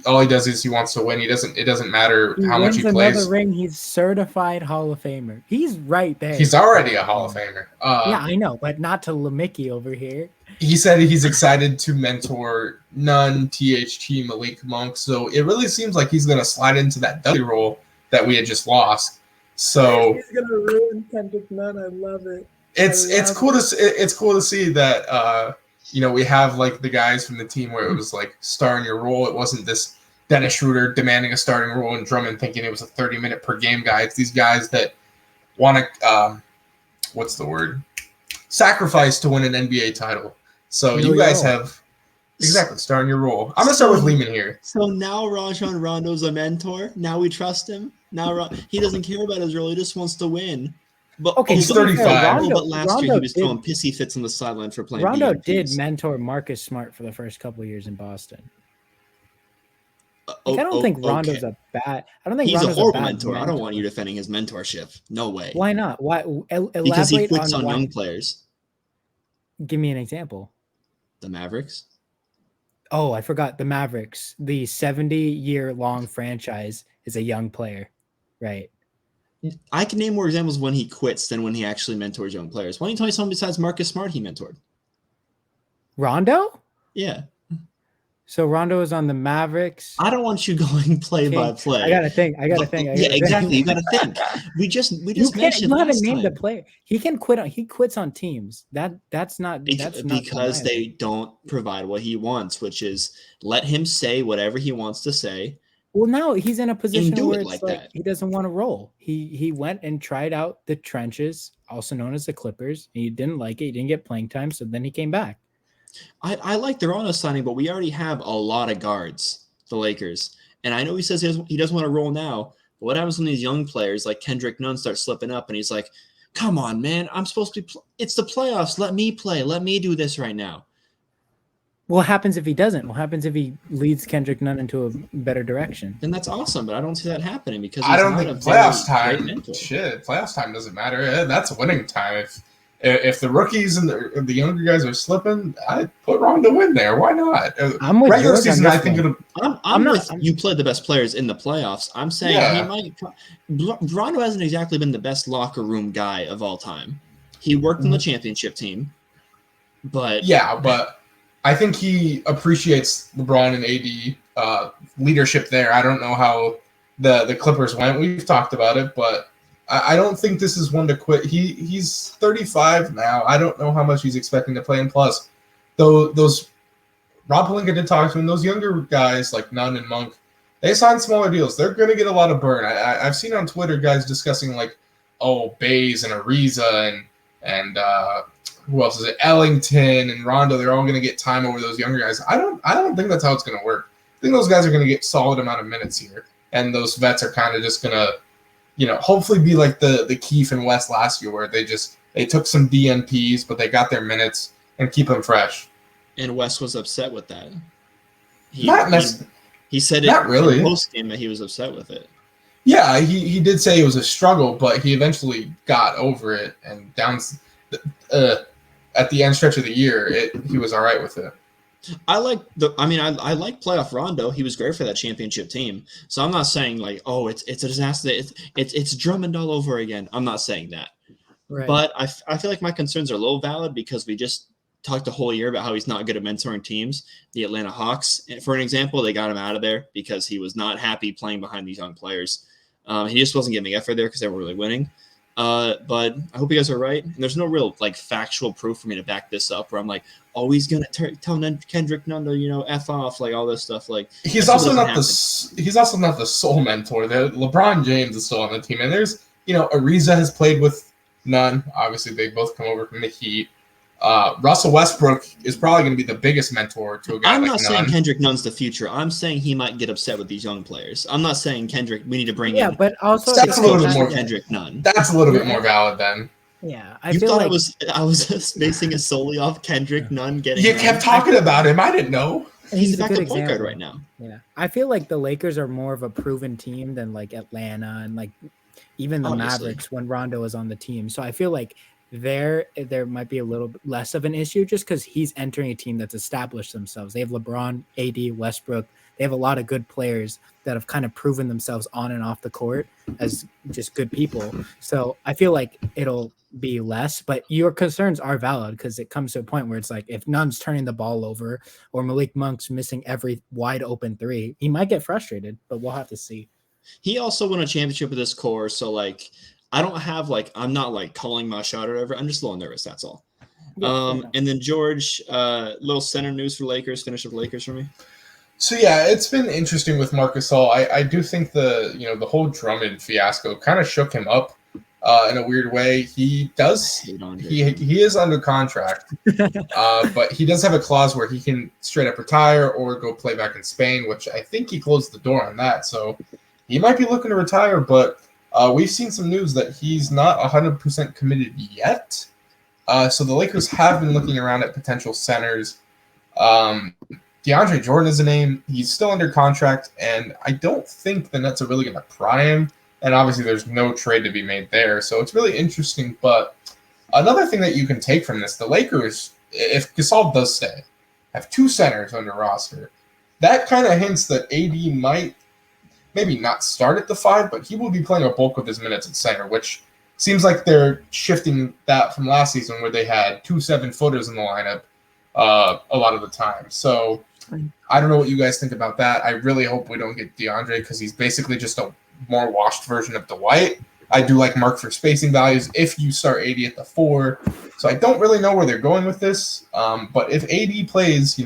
All he does is he wants to win. It doesn't matter how much he plays. Another ring. He's certified Hall of Famer. He's right there. He's already a Hall of Famer. Yeah, I know, but not to Lemicki over here. He said he's excited to mentor Nunn, THT, Malik Monk. So it really seems like he's going to slide into that W role that we had just lost. So he's going to ruin Kendrick Nunn. I love it. It's cool to see that we have like the guys from the team where it was like star in your role. It wasn't this Dennis Schroeder demanding a starting role and Drummond thinking it was a 30-minute per game guy. It's these guys that want to sacrifice to win an NBA title. So you guys have exactly star in your role. I'm gonna start with Lehman here. So now Rajon Rondo's a mentor. Now we trust him. Now he doesn't care about his role. He just wants to win. But Okay, He's to be fair, 35. But last year he Rondo was did- throwing pissy fits on the sideline for playing Rondo BMPs. did mentor Marcus Smart for the first couple of years in Boston. Oh, I don't think okay. Rondo's a bad. I don't think He's Rondo's a horrible bad mentor. I don't want you defending his mentorship. No way. Why not? Why Because he elaborate quits on why? young players. Give me an example. The Mavericks. Oh, I forgot the Mavericks. The 70-year-long franchise is a young player, right? I can name more examples when he quits than when he actually mentors young players. Why don't you tell me someone besides Marcus Smart he mentored? Rondo? Yeah. So Rondo is on the Mavericks. I don't want you going play by play. I gotta think. Yeah, exactly. You gotta think. We just mentioned you last name the time. player. He can quit on. He quits on teams. That's not Because deniable. they don't provide what he wants, which is let him say whatever he wants to say. Well, now he's in a position do where it it's like like that. he doesn't want to roll. He went and tried out the trenches, also known as the Clippers. He didn't like it. He didn't get playing time, so then he came back. I like the Rondo signing, but we already have a lot of guards, the Lakers. And I know he says he doesn't want to roll now, but what happens when these young players like Kendrick Nunn start slipping up and he's like, come on, man, I'm supposed to be it's the playoffs. Let me play. Let me do this right now. What happens if he doesn't? What happens if he leads Kendrick Nunn into a better direction? And that's awesome, but I don't see that happening because I don't think playoffs time doesn't matter. That's winning time. If the rookies and the younger guys are slipping, I put Rondo in there. Why not? I'm with Regular George on season, this I think one. it'll. You play the best players in the playoffs. I'm saying he might. Rondo hasn't exactly been the best locker room guy of all time. He worked on the championship team, but I think he appreciates LeBron and AD leadership there. I don't know how the Clippers went. We've talked about it, but I don't think this is one to quit. He's 35 now. I don't know how much he's expecting to play. And plus, those Rob Pelinka did talk to him. Those younger guys like Nunn and Monk, they signed smaller deals. They're going to get a lot of burn. I've seen on Twitter guys discussing like, Bays and Ariza and who else is it? Ellington and Rondo. They're all going to get time over those younger guys. I don't think that's how it's going to work. I think those guys are going to get solid amount of minutes here, and those vets are kind of just going to, hopefully be like the Keefe and West last year, where they took some DNPs, but they got their minutes and keep them fresh. And West was upset with that. He said it not really. in post game that he was upset with it. Yeah, he did say it was a struggle, but he eventually got over it, and at the end stretch of the year, he was all right with it. I like playoff Rondo. He was great for that championship team. So I'm not saying like, it's a disaster. It's Drummond all over again. I'm not saying that. Right. But I feel like my concerns are low valid because we just talked the whole year about how he's not good at mentoring teams. The Atlanta Hawks, for an example, they got him out of there because he was not happy playing behind these young players. He just wasn't giving effort there because they were really winning. But I hope you guys are right. And there's no real like factual proof for me to back this up where I'm like, he's gonna tell Kendrick Nunn to F off, like all this stuff. Like he's also not the sole mentor. LeBron James is still on the team, and there's Ariza has played with Nunn. Obviously, they both come over from the Heat. Russell Westbrook is probably going to be the biggest mentor to a guy like Nunn. I'm not saying Kendrick Nunn's the future. I'm saying he might get upset with these young players. I'm not saying Kendrick. We need to bring in. Yeah, but also that's a little bit more Kendrick Nunn. That's a little bit more valid then. Yeah, I was basing it solely off Kendrick Nunn getting. You kept talking about him. I didn't know. He's a good point guard right now. Yeah, I feel like the Lakers are more of a proven team than like Atlanta and like even the Mavericks when Rondo was on the team. So I feel like there might be a little bit less of an issue just because he's entering a team that's established themselves. They have LeBron, AD, Westbrook. They have a lot of good players that have kind of proven themselves on and off the court as just good people. So I feel like it'll be less, but your concerns are valid because it comes to a point where it's like if Nunn's turning the ball over or Malik Monk's missing every wide open three, he might get frustrated, but we'll have to see. He also won a championship with his core, so like I don't have I'm not like calling my shot or whatever. I'm just a little nervous. That's all. Yeah, and then George, little center news for Lakers. Finish with Lakers for me. So yeah, it's been interesting with Marc Gasol. I do think the whole Drummond fiasco kind of shook him up in a weird way. He is under contract, but he does have a clause where he can straight up retire or go play back in Spain, which I think he closed the door on that. So he might be looking to retire, but we've seen some news that he's not 100% committed yet. So the Lakers have been looking around at potential centers. DeAndre Jordan is a name. He's still under contract, and I don't think the Nets are really going to pry him. And obviously, there's no trade to be made there. So it's really interesting. But another thing that you can take from this, the Lakers, if Gasol does stay, have 2 centers on their roster. That kind of hints that AD might maybe not start at the 5, but he will be playing a bulk of his minutes at center, which seems like they're shifting that from last season where they had 2 7-footers in the lineup a lot of the time. So I don't know what you guys think about that. I really hope we don't get DeAndre because he's basically just a more washed version of Dwight. I do like Mark for spacing values if you start AD at the 4. So I don't really know where they're going with this. But if AD plays,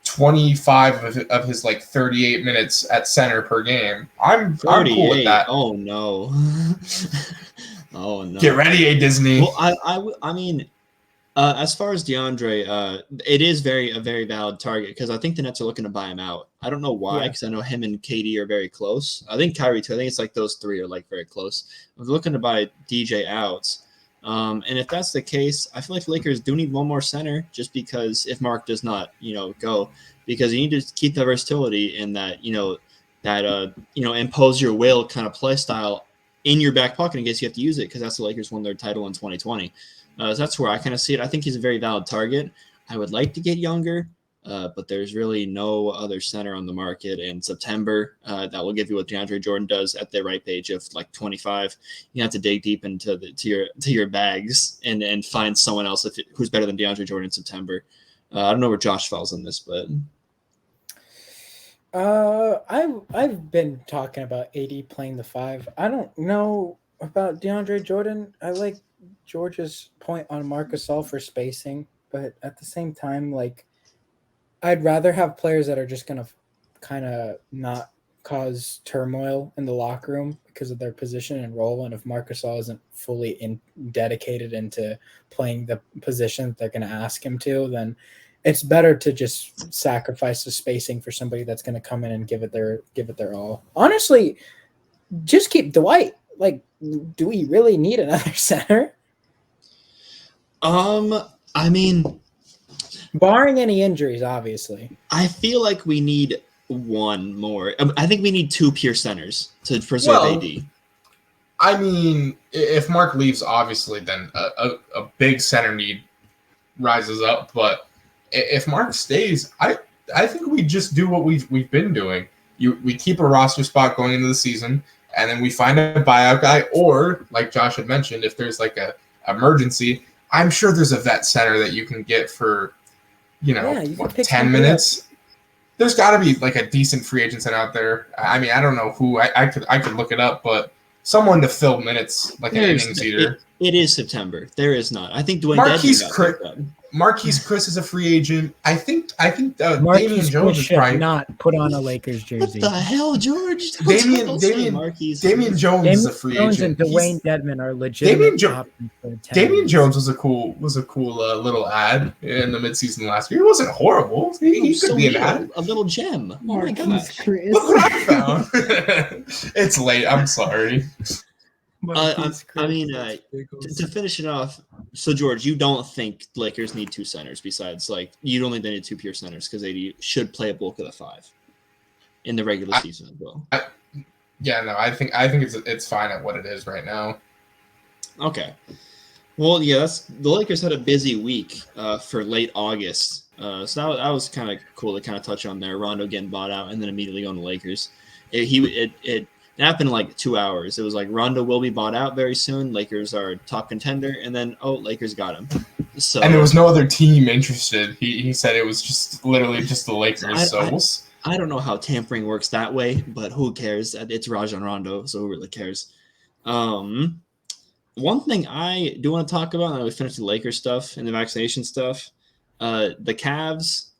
25 of his 38 minutes at center per game, I'm cool with that. Oh no. Oh no. Get ready, A Disney. Well, I mean, as far as DeAndre, it is a very valid target because I think the Nets are looking to buy him out. I don't know why, because I know him and KD are very close. I think Kyrie too. I think it's those 3 are very close. I'm looking to buy DJ out. And if that's the case, I feel like the Lakers do need one more center just because if Mark does not, go, because you need to keep the versatility in that, impose your will kind of play style in your back pocket in case you have to use it because that's the Lakers won their title in 2020. So that's where I kind of see it. I think he's a very valid target. I would like to get younger, but there's really no other center on the market in September that will give you what DeAndre Jordan does at the ripe age of 25. You have to dig deep into your bags and find someone else who's better than DeAndre Jordan in September. I don't know where Josh falls in this, but I've been talking about AD playing the 5. I don't know about DeAndre Jordan. I like George's point on Marc Gasol for spacing, but at the same time, I'd rather have players that are just going to kind of not cause turmoil in the locker room because of their position and role. And if Marc Gasol isn't fully dedicated into playing the position that they're going to ask him to, then it's better to just sacrifice the spacing for somebody that's going to come in and give it their all. Honestly, just keep Dwight. Do we really need another center? I mean, barring any injuries, obviously. I feel like we need one more. I think we need 2 pure centers to preserve AD. I mean, if Mark leaves, obviously, then a big center need rises up. But if Mark stays, I think we just do what we've been doing. We keep a roster spot going into the season, and then we find a buyout guy, or like Josh had mentioned, if there's a emergency, I'm sure there's a vet center that you can get for 10 minutes. There's got to be a decent free agent center out there. I mean, I don't know who. I could look it up, but someone to fill minutes an innings eater. It is September. There is not. I think Dwayne Marquise Chris is a free agent. I think Damian Jones is probably not put on a Lakers jersey. What the hell, George? Damian Jones is a free agent. And Dwayne Dedmon are legitimate. Damian Jones was a cool little ad in the midseason last year. He wasn't horrible. He could be an ad. A little gem. Oh my gosh! Look what I found. It's late. I'm sorry. I mean, to finish it off, so George, you don't think Lakers need 2 centers besides you don't think they need 2 pure centers because they should play a bulk of the 5 in the regular season as well. I think it's fine at what it is right now. Okay, well, yes, the Lakers had a busy week for late August, so that was kind of cool to kind of touch on there. Rondo getting bought out and then immediately going to Lakers. It happened in 2 hours. It was Rondo will be bought out very soon. Lakers are top contender, and then Lakers got him. So and there was no other team interested. He said it was just literally just the Lakers. I don't know how tampering works that way, but who cares? It's Rajon Rondo, so who really cares? One thing I do want to talk about, and we finished the Lakers stuff and the vaccination stuff. The Cavs,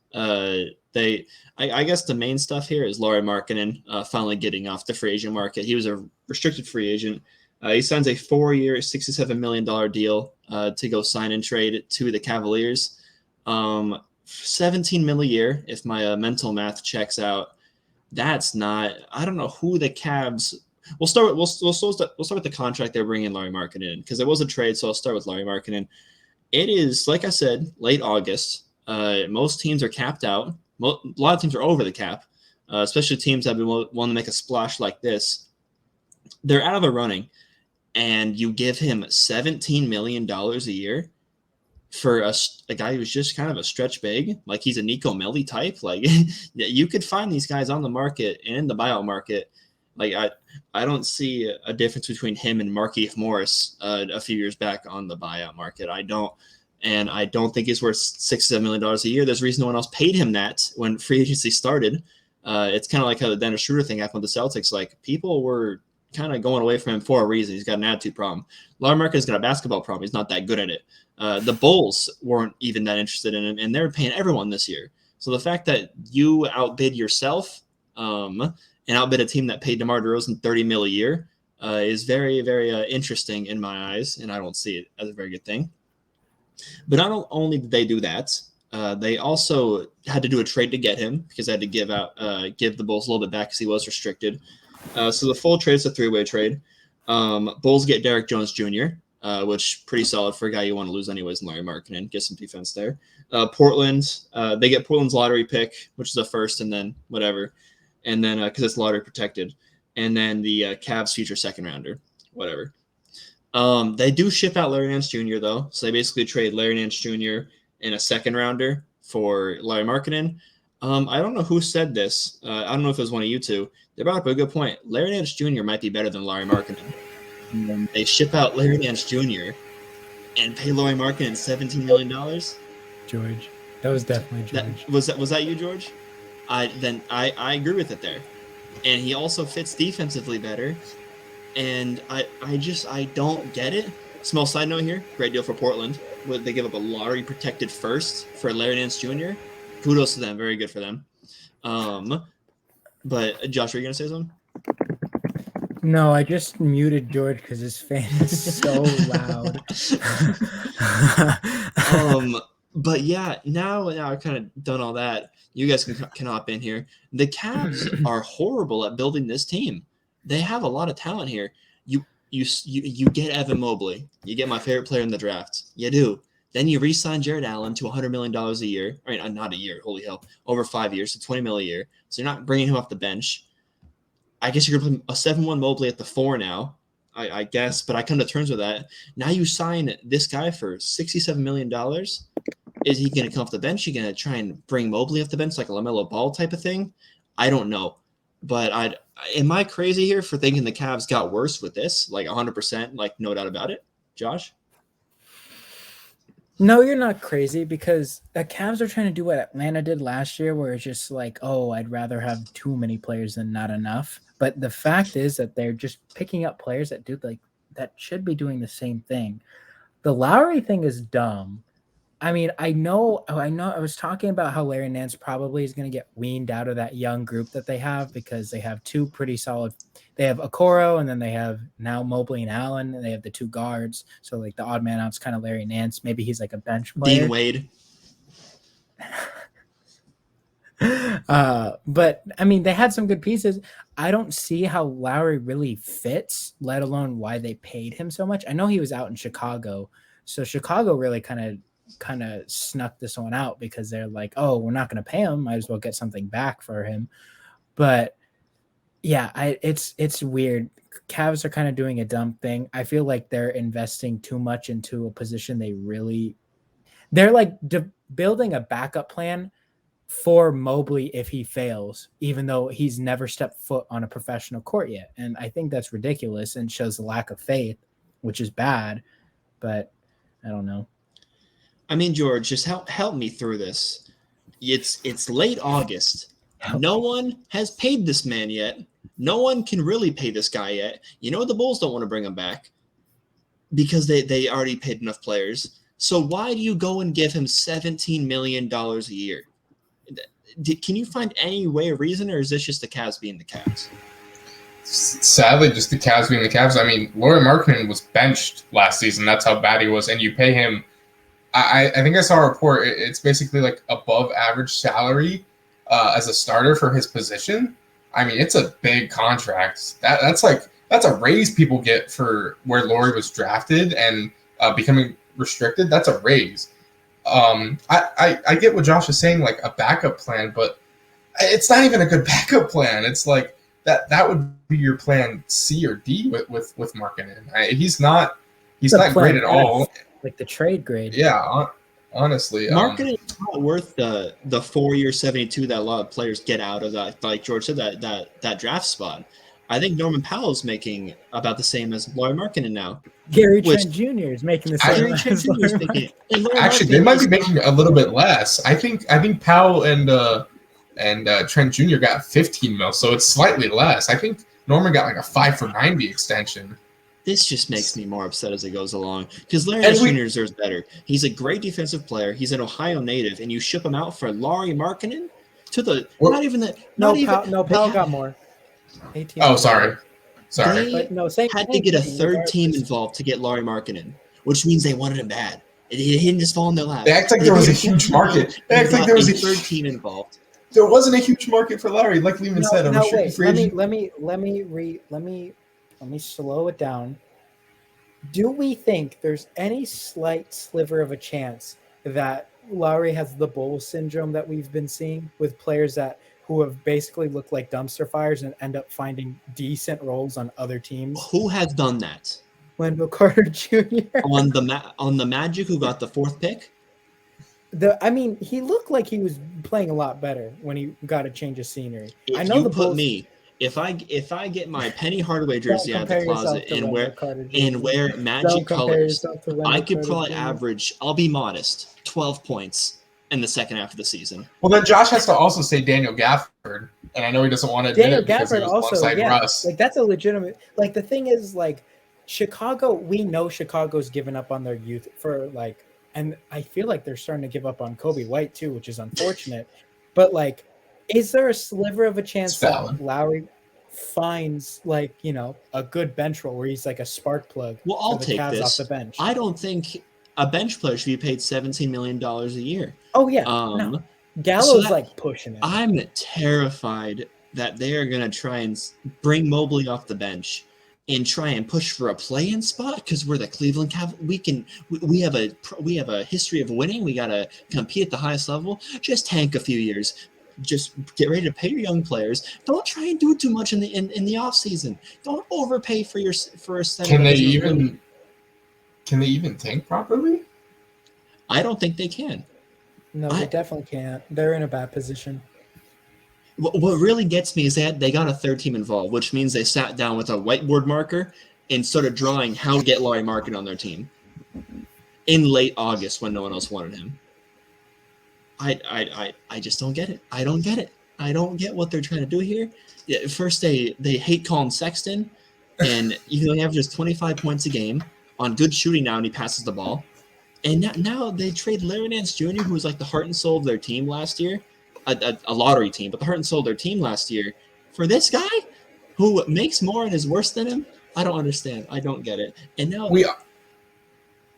I guess the main stuff here is Lauri Markkanen finally getting off the free agent market. He was a restricted free agent. He signs a 4-year, $67 million deal to go sign and trade to the Cavaliers. $17 million a year, if my mental math checks out. That's not – I don't know who the Cavs we'll start with the contract they're bringing Lauri Markkanen in, because it was a trade. So I'll start with Lauri Markkanen. It is, like I said, late August. Most teams are capped out. A lot of teams are over the cap, especially teams that have been willing to make a splash like this. They're out of the running, and you give him $17 million a year for a guy who's just kind of a stretch big, like he's a Nico Melli type. Like you could find these guys on the market and in the buyout market. Like I don't see a difference between him and Markieff Morris a few years back on the buyout market. I don't think he's worth $6-7 million a year. There's a reason no one else paid him that when free agency started. It's kind of like how the Dennis Schroeder thing happened with the Celtics. Like people were kind of going away from him for a reason. He's got an attitude problem. Lauri Markkanen's got a basketball problem. He's not that good at it. The Bulls weren't even that interested in him, and they're paying everyone this year. So the fact that you outbid yourself and outbid a team that paid DeMar DeRozan $30 million a year is very, very interesting in my eyes, and I don't see it as a very good thing. But not only did they do that, they also had to do a trade to get him, because they had to give the Bulls a little bit back because he was restricted. So the full trade is a three-way trade. Bulls get Derrick Jones Jr., which pretty solid for a guy you want to lose anyways in Lauri Markkanen. Get some defense there. Portland, they get Portland's lottery pick, which is a first, and then whatever. And then because it's lottery protected. And then the Cavs future second rounder, whatever. They do ship out Larry Nance Jr., though. So they basically trade Larry Nance Jr. and a second rounder for Lauri Markkanen. I don't know who said this. I don't know if it was one of you two. They brought up a good point. Larry Nance Jr. might be better than Lauri Markkanen. And then they ship out Larry Nance Jr. and pay Lauri Markkanen $17 million. George. That was definitely George. Was that you, George? I agree with it there. And he also fits defensively better. And I don't get it. Small side note here. Great deal for Portland. They give up a lottery protected first for Larry Nance Jr. Kudos to them. Very good for them. But Josh, are you going to say something? No, I just muted George because his fan is so loud. But yeah, now I've kind of done all that. You guys can hop in here. The Cavs are horrible at building this team. They have a lot of talent here. You get Evan Mobley. You get my favorite player in the draft. You do. Then you re-sign Jared Allen to $100 million a year. I mean, not a year. Holy hell. Over 5 years, so $20 million a year. So you're not bringing him off the bench. I guess you're going to put a 7-1 Mobley at the 4 now, I guess. But I come to terms with that. Now you sign this guy for $67 million. Is he going to come off the bench? You going to try and bring Mobley off the bench like a LaMelo Ball type of thing? I don't know. But am I crazy here for thinking the Cavs got worse with this? Like 100%, like no doubt about it. Josh? No, you're not crazy, because the Cavs are trying to do what Atlanta did last year, where it's just like, oh, I'd rather have too many players than not enough. But the fact is that they're just picking up players that should be doing the same thing. The Lowry thing is dumb. I mean, I know. I was talking about how Larry Nance probably is going to get weaned out of that young group that they have, because they have two pretty solid. They have Okoro, and then they have now Mobley and Allen, and they have the two guards. So like the odd man out's kind of Larry Nance. Maybe he's like a bench player. Dean Wade. But I mean, they had some good pieces. I don't see how Lowry really fits, let alone why they paid him so much. I know he was out in Chicago, so Chicago really kind of snuck this one out, because they're like, oh, we're not going to pay him, might as well get something back for him. But yeah, it's weird. Cavs are kind of doing a dumb thing. I feel like they're investing too much into a position they're like building a backup plan for Mobley if he fails, even though he's never stepped foot on a professional court yet. And I think that's ridiculous and shows a lack of faith, which is bad. But I don't know. I mean, George, just help me through this. It's late August. No one has paid this man yet. No one can really pay this guy yet. You know, the Bulls don't want to bring him back because they already paid enough players. So why do you go and give him $17 million a year? Can you find any way or reason, or is this just the Cavs being the Cavs? Sadly, just the Cavs being the Cavs. I mean, Lauri Markkanen was benched last season. That's how bad he was. And you pay him, I think I saw a report, it's basically like above average salary as a starter for his position. I mean, it's a big contract. That's like That's a raise people get for where Lauri was drafted and becoming restricted. That's a raise. I get what Josh is saying, like a backup plan, but it's not even a good backup plan. It's like that would be your plan C or D with Markkanen. He's not great at all. Like the trade grade. Yeah, honestly, Markkanen is not worth the 4-year 72 that a lot of players get out of that. Like George said, that draft spot. I think Norman Powell's making about the same as Lauri Markkanen now. Gary Trent Jr. is making the same. Gary Trent Jr. is making actually, they might be making a little bit less. I think Powell and Trent Jr. got 15 mil, so it's slightly less. I think Norman got like a 5 for 90 extension. This just makes me more upset as it goes along because Larry Nance Jr. deserves better. He's a great defensive player. He's an Ohio native, and you ship him out for Lauri Markkanen to the Powell got more. 18 oh, sorry. They had to get a third team involved to get Lauri Markkanen, which means they wanted him bad. He didn't just fall in their lap. They act like there was a huge market. They act like there was a third team involved. There wasn't a huge market for Lauri, like Lehman said. Let me slow it down. Do we think there's any slight sliver of a chance that Lauri has the bull syndrome that we've been seeing with players who have basically looked like dumpster fires and end up finding decent roles on other teams? Who has done that? Wendell Carter Jr. on the Magic, who got the 4th pick. He looked like he was playing a lot better when he got a change of scenery. If I get my Penny Hardaway jersey out of the closet and wear Magic colors, I could probably average. I'll be modest, 12 points in the second half of the season. Well, then Josh has to also say Daniel Gafford, and I know he doesn't want to admit it because he was alongside Russ. Like that's a legitimate. Like the thing is, like Chicago, we know Chicago's given up on their youth for like, and I feel like they're starting to give up on Kobe White too, which is unfortunate. But like, is there a sliver of a chance that Lauri finds like a good bench role where he's like a spark plug? Well, I'll take Cavs this. Off the bench. I don't think a bench player should be paid $17 million a year. Oh yeah, no. Gallo's like pushing it. I'm terrified that they are gonna try and bring Mobley off the bench and try and push for a play-in spot because we're the Cleveland Cavaliers. We have a history of winning. We gotta compete at the highest level. Just tank a few years. Just get ready to pay your young players. Don't try and do too much in the off season. Don't overpay for a center. Can they even tank properly? I don't think they can. No, they definitely can't. They're in a bad position. What really gets me is that they got a third team involved, which means they sat down with a whiteboard marker and started drawing how to get Lauri Markkanen on their team in late August when no one else wanted him. I just don't get it. I don't get it. I don't get what they're trying to do here. Yeah, first, they hate Colin Sexton, and even though he averages 25 points a game on good shooting now, and he passes the ball. And now they trade Larry Nance Jr., who was like the heart and soul of their team last year, a lottery team, but the heart and soul of their team last year, for this guy who makes more and is worse than him. I don't understand. I don't get it. And now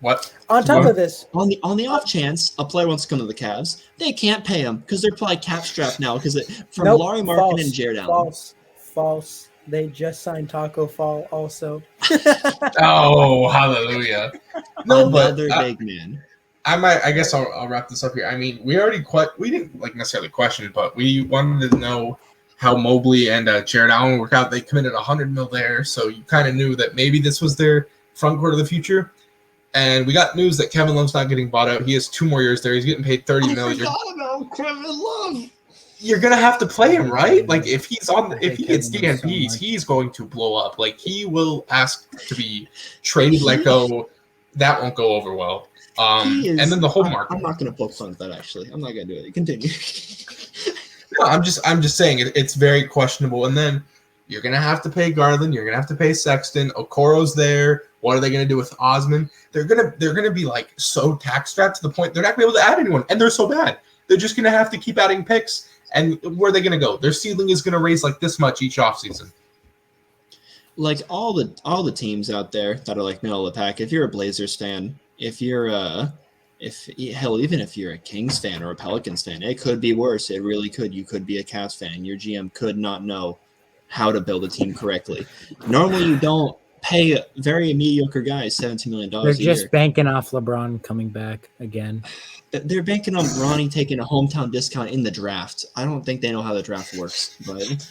what? On top of this, on the off chance a player wants to come to the Cavs, they can't pay him because they're probably cap strapped now because from Lauri Markkanen and Jared Allen. False. They just signed Taco Fall also. Oh, hallelujah! Another big man. I guess I'll wrap this up here. I mean, we didn't like necessarily question it, but we wanted to know how Mobley and Jared Allen work out. They committed $100 million there, so you kind of knew that maybe this was their front court of the future. And we got news that Kevin Love's not getting bought out. He has 2 more years there. He's getting paid $30 million. I forgot about Kevin Love. You're gonna have to play him, right? Like if he gets DNPs, he's going to blow up. Like he will ask to be traded, let go. That won't go over well. And then the whole market. I'm not gonna poke fun at that. Actually, I'm not gonna do it. Continue. No, I'm just saying it's very questionable. And then you're gonna have to pay Garland. You're gonna have to pay Sexton. Okoro's there. What are they gonna do with Osman? They're gonna be like so tax strapped to the point they're not gonna be able to add anyone, and they're so bad. They're just gonna have to keep adding picks. And where are they gonna go? Their ceiling is gonna raise like this much each offseason. Like all the teams out there that are like middle of the pack. If you're a Blazers fan, even if you're a Kings fan or a Pelicans fan, it could be worse. It really could. You could be a Cavs fan. Your GM could not know how to build a team correctly. Normally, you don't pay very mediocre guys $17 million They're a just year. banking off LeBron coming back again. They're banking on Ronnie taking a hometown discount in the draft. I don't think they know how the draft works, but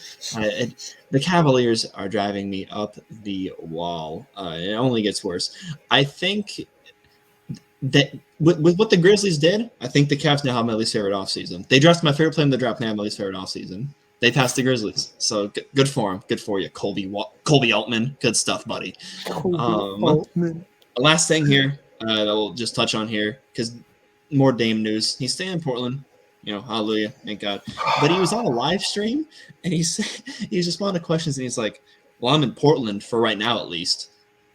the Cavaliers are driving me up the wall. It only gets worse. I think that with what the Grizzlies did, I think the Cavs now have my least favorite offseason. They drafted my favorite player in the draft, and they have my least favorite offseason. They passed the Grizzlies, so good for them. Good for you, Colby Altman. Good stuff, buddy. Last thing here that we'll just touch on here, because more Dame news. He's staying in Portland. Hallelujah, thank God. But he was on a live stream, and he's responding to questions, and he's like, well, I'm in Portland for right now at least.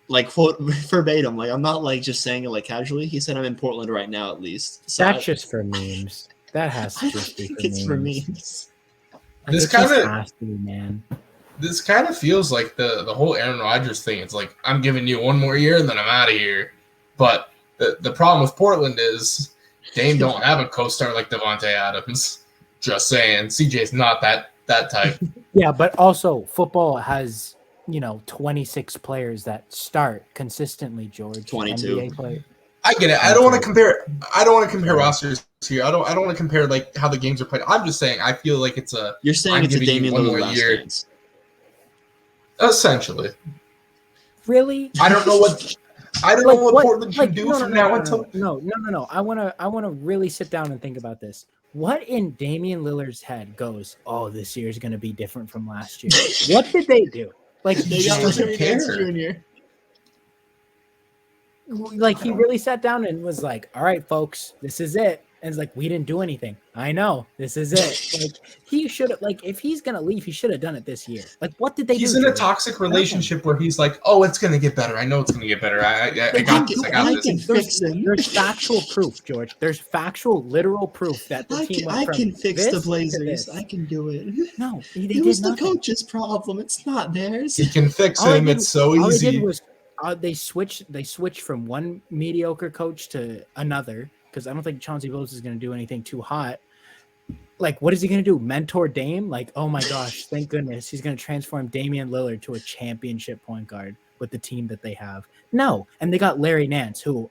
Like, quote verbatim. Like, I'm not like just saying it like casually. He said, I'm in Portland right now at least. So That's just for memes. That has to just be for memes. Like, This kind of has to be, man. This kind of feels like the whole Aaron Rodgers thing. It's like, I'm giving you one more year and then I'm out of here. But the problem with Portland is Dame don't have a co-star like Devontae Adams. Just saying, CJ's not that type. Yeah, but also football has 26 players that start consistently. George, 22. NBA player. I get it. I don't want to compare rosters here. I don't want to compare like how the games are played. I'm just saying I feel like it's a. You're saying it's a Damian Lillard last chance. Essentially. Really? I don't know what Portland can do from now until. No. I wanna really sit down and think about this. What in Damian Lillard's head goes, oh, this year is gonna be different from last year? What did they do? Like, They got doesn't care. Junior. Like, he really sat down and was like, all right, folks, this is it. And it's like, we didn't do anything. I know, this is it. Like, he should have, like, if he's gonna leave, he should have done it this year. Like, what did they do? He's in a toxic relationship where he's like, oh, it's gonna get better. I know it's gonna get better. I got this. I got this. There's factual proof, George. There's factual, literal proof that the team went from can fix this the to Blazers. this. I can do it. No, they It did was the nothing. coach's problem. It's not theirs. He can fix All him. they did- It's so all easy. they did was they switched from one mediocre coach to another, because I don't think Chauncey Billups is going to do anything too hot. Like, what is he going to do? Mentor Dame? Like, oh my gosh, thank goodness he's going to transform Damian Lillard to a championship point guard with the team that they have. No, and they got Larry Nance, who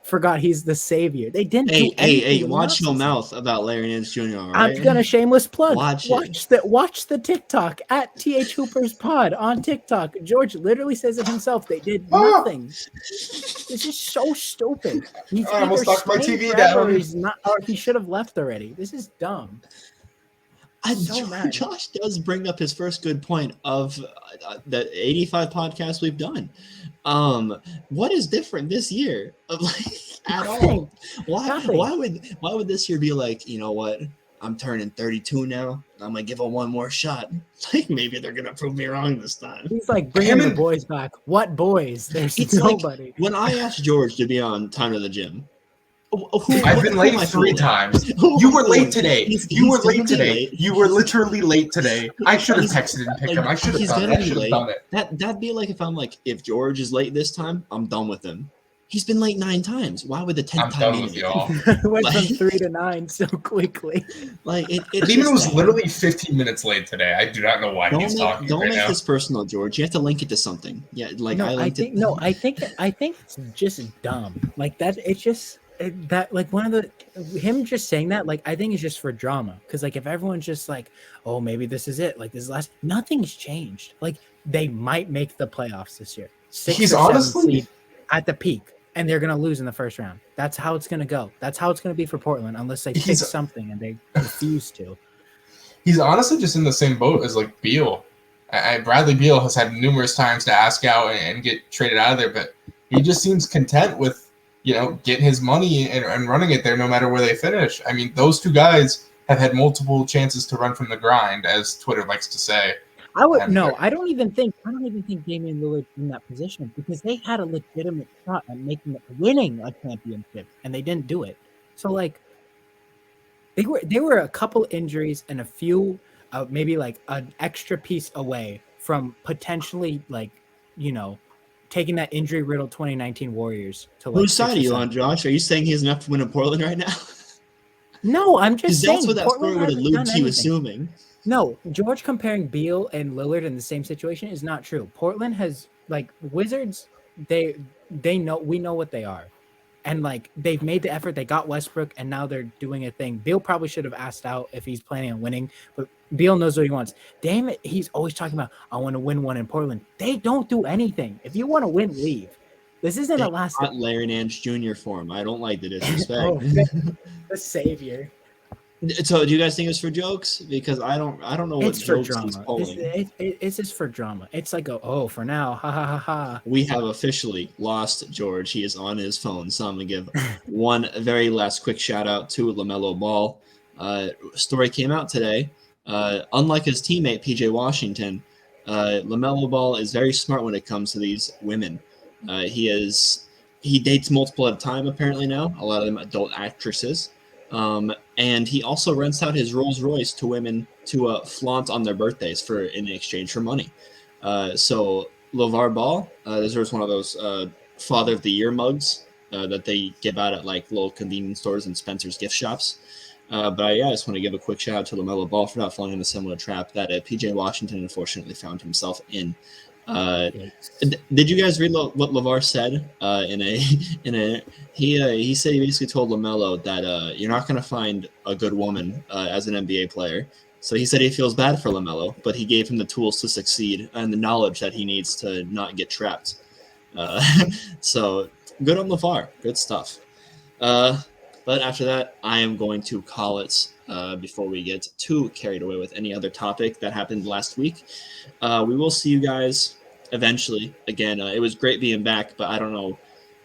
forgot he's the savior. They didn't. Hey! Watch your mouth about Larry Nance Jr. All right? I'm gonna shameless plug. Watch the TikTok at THHoopers Pod on TikTok. George literally says it himself. They did nothing. This is so stupid. He's I almost either knocked my staying TV forever down. or he's not, or he should have left already. This is dumb. So mad. Josh does bring up his first good point of the 85 podcasts we've done. What is different this year? At all? Why would this year be like, you know what? I'm turning 32 now. I'm gonna give him one more shot. Like, maybe they're gonna prove me wrong this time. He's like bringing the boys back. What boys? There's nobody. Like, when I asked George to be on Time to the Gym, I've been late 3 times. You were late today. You were late today. You were literally late today. I should have texted and picked him. I should have done it. I should have done it. That'd be like if George is late this time, I'm done with him. He's been late 9 times. Why would the 10th time? I'm done with y'all. Went from 3 to 9 so quickly. Like it was literally 15 minutes late today. I do not know why he's talking. Don't right make now. this personal, George. You have to link it to something. Yeah, like I think it's just dumb. Like that. It's just that, like, one of the him just saying that, like, I think it's just for drama. Because, like, if everyone's just like, oh, maybe this is it, like, this is last, nothing's changed. Like, they might make the playoffs this year. 6 He's or 7 honestly seed at the peak, and they're gonna lose in the first round. That's how it's gonna go. That's how it's gonna be for Portland, unless they fix something and they refuse to. He's honestly just in the same boat as like Beal. Bradley Beal has had numerous times to ask out and get traded out of there, but he just seems content with, getting his money and running it there no matter where they finish. I mean, those 2 guys have had multiple chances to run from the grind, as Twitter likes to say. I don't even think Damian Lillard's in that position, because they had a legitimate shot at winning a championship, and they didn't do it. So, like, they were a couple injuries and a few maybe like an extra piece away from potentially, like, taking that injury-riddled 2019 Warriors to, like, whose side are you on, Josh? Are you saying he has enough to win in Portland right now? No, I'm just saying that's what that story would allude to, assuming. No, George comparing Beal and Lillard in the same situation is not true. Portland has like Wizards. They know we know what they are, and like they've made the effort. They got Westbrook, and now they're doing a thing. Beal probably should have asked out if he's planning on winning, but Beal knows what he wants. Damn it, he's always talking about I want to win one in Portland. They don't do anything. If you want to win, leave. This isn't a last. Not Larry Nance Jr. form. I don't like the disrespect. Oh, the savior. So, do you guys think it's for jokes? Because I don't know what It's for jokes he's drama. pulling. It's just for drama. It's like for now, ha ha ha ha. We have officially lost George. He is on his phone. So I'm gonna give one very last quick shout out to LaMelo Ball. Story came out today. Unlike his teammate PJ Washington, LaMelo Ball is very smart when it comes to these women. He dates multiple at a time apparently now. A lot of them adult actresses. And he also rents out his Rolls Royce to women to flaunt on their birthdays in exchange for money. So LeVar Ball deserves one of those Father of the Year mugs that they give out at like little convenience stores and Spencer's gift shops. But I just want to give a quick shout out to LaMelo Ball for not falling in a similar trap that PJ Washington unfortunately found himself in. Did you guys read what LeVar said he said he basically told LaMelo that you're not going to find a good woman as an NBA player. So he said he feels bad for LaMelo, but he gave him the tools to succeed and the knowledge that he needs to not get trapped. So good on LeVar. Good stuff. But after that, I am going to call it before we get too carried away with any other topic that happened last week. We will see you guys eventually. Again, it was great being back, but I don't know.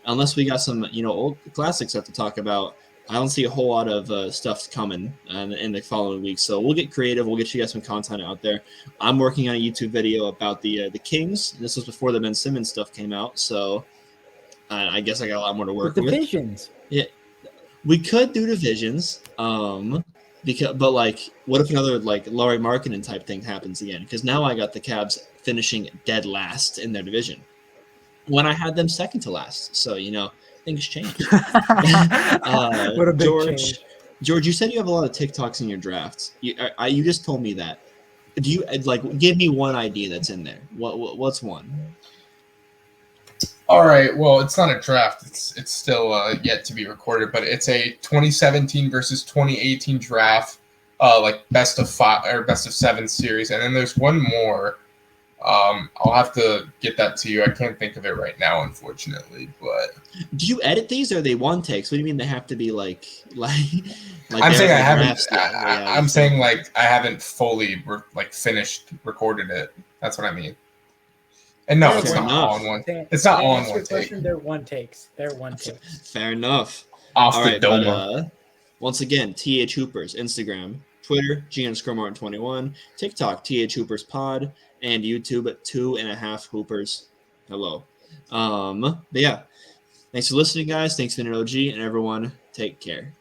Unless we got some, old classics to talk about, I don't see a whole lot of stuff coming in the following week. So we'll get creative. We'll get you guys some content out there. I'm working on a YouTube video about the Kings. This was before the Ben Simmons stuff came out, so I guess I got a lot more to work with. Divisions. Yeah, we could do divisions. But like, what if another like Laurie Markkinen type thing happens again? Because now I got the Cavs finishing dead last in their division when I had them second to last. So things change. What a big change. George, you said you have a lot of TikToks in your drafts. You just told me that. Do you give me one idea that's in there? What's one? All right. Well, it's not a draft. It's still yet to be recorded, but it's a 2017 versus 2018 draft, like best of 5 or best of 7 series, and then there's one more. I'll have to get that to you. I can't think of it right now, unfortunately. But do you edit these, or are they one takes? What do you mean they have to be like? I'm saying I haven't. I'm saying like I haven't fully finished recorded it. That's what I mean. And no, it's not all in one. It's not all in one take. They're one takes. They're one takes. Fair enough. Off all the right, dome. But, once again, THHoopers, Instagram, Twitter, GN_Martin21, TikTok, THHoopers Pod, and YouTube at 2.5hoopers. Hello. But yeah, thanks for listening, guys. Thanks for being an OG, and everyone, take care.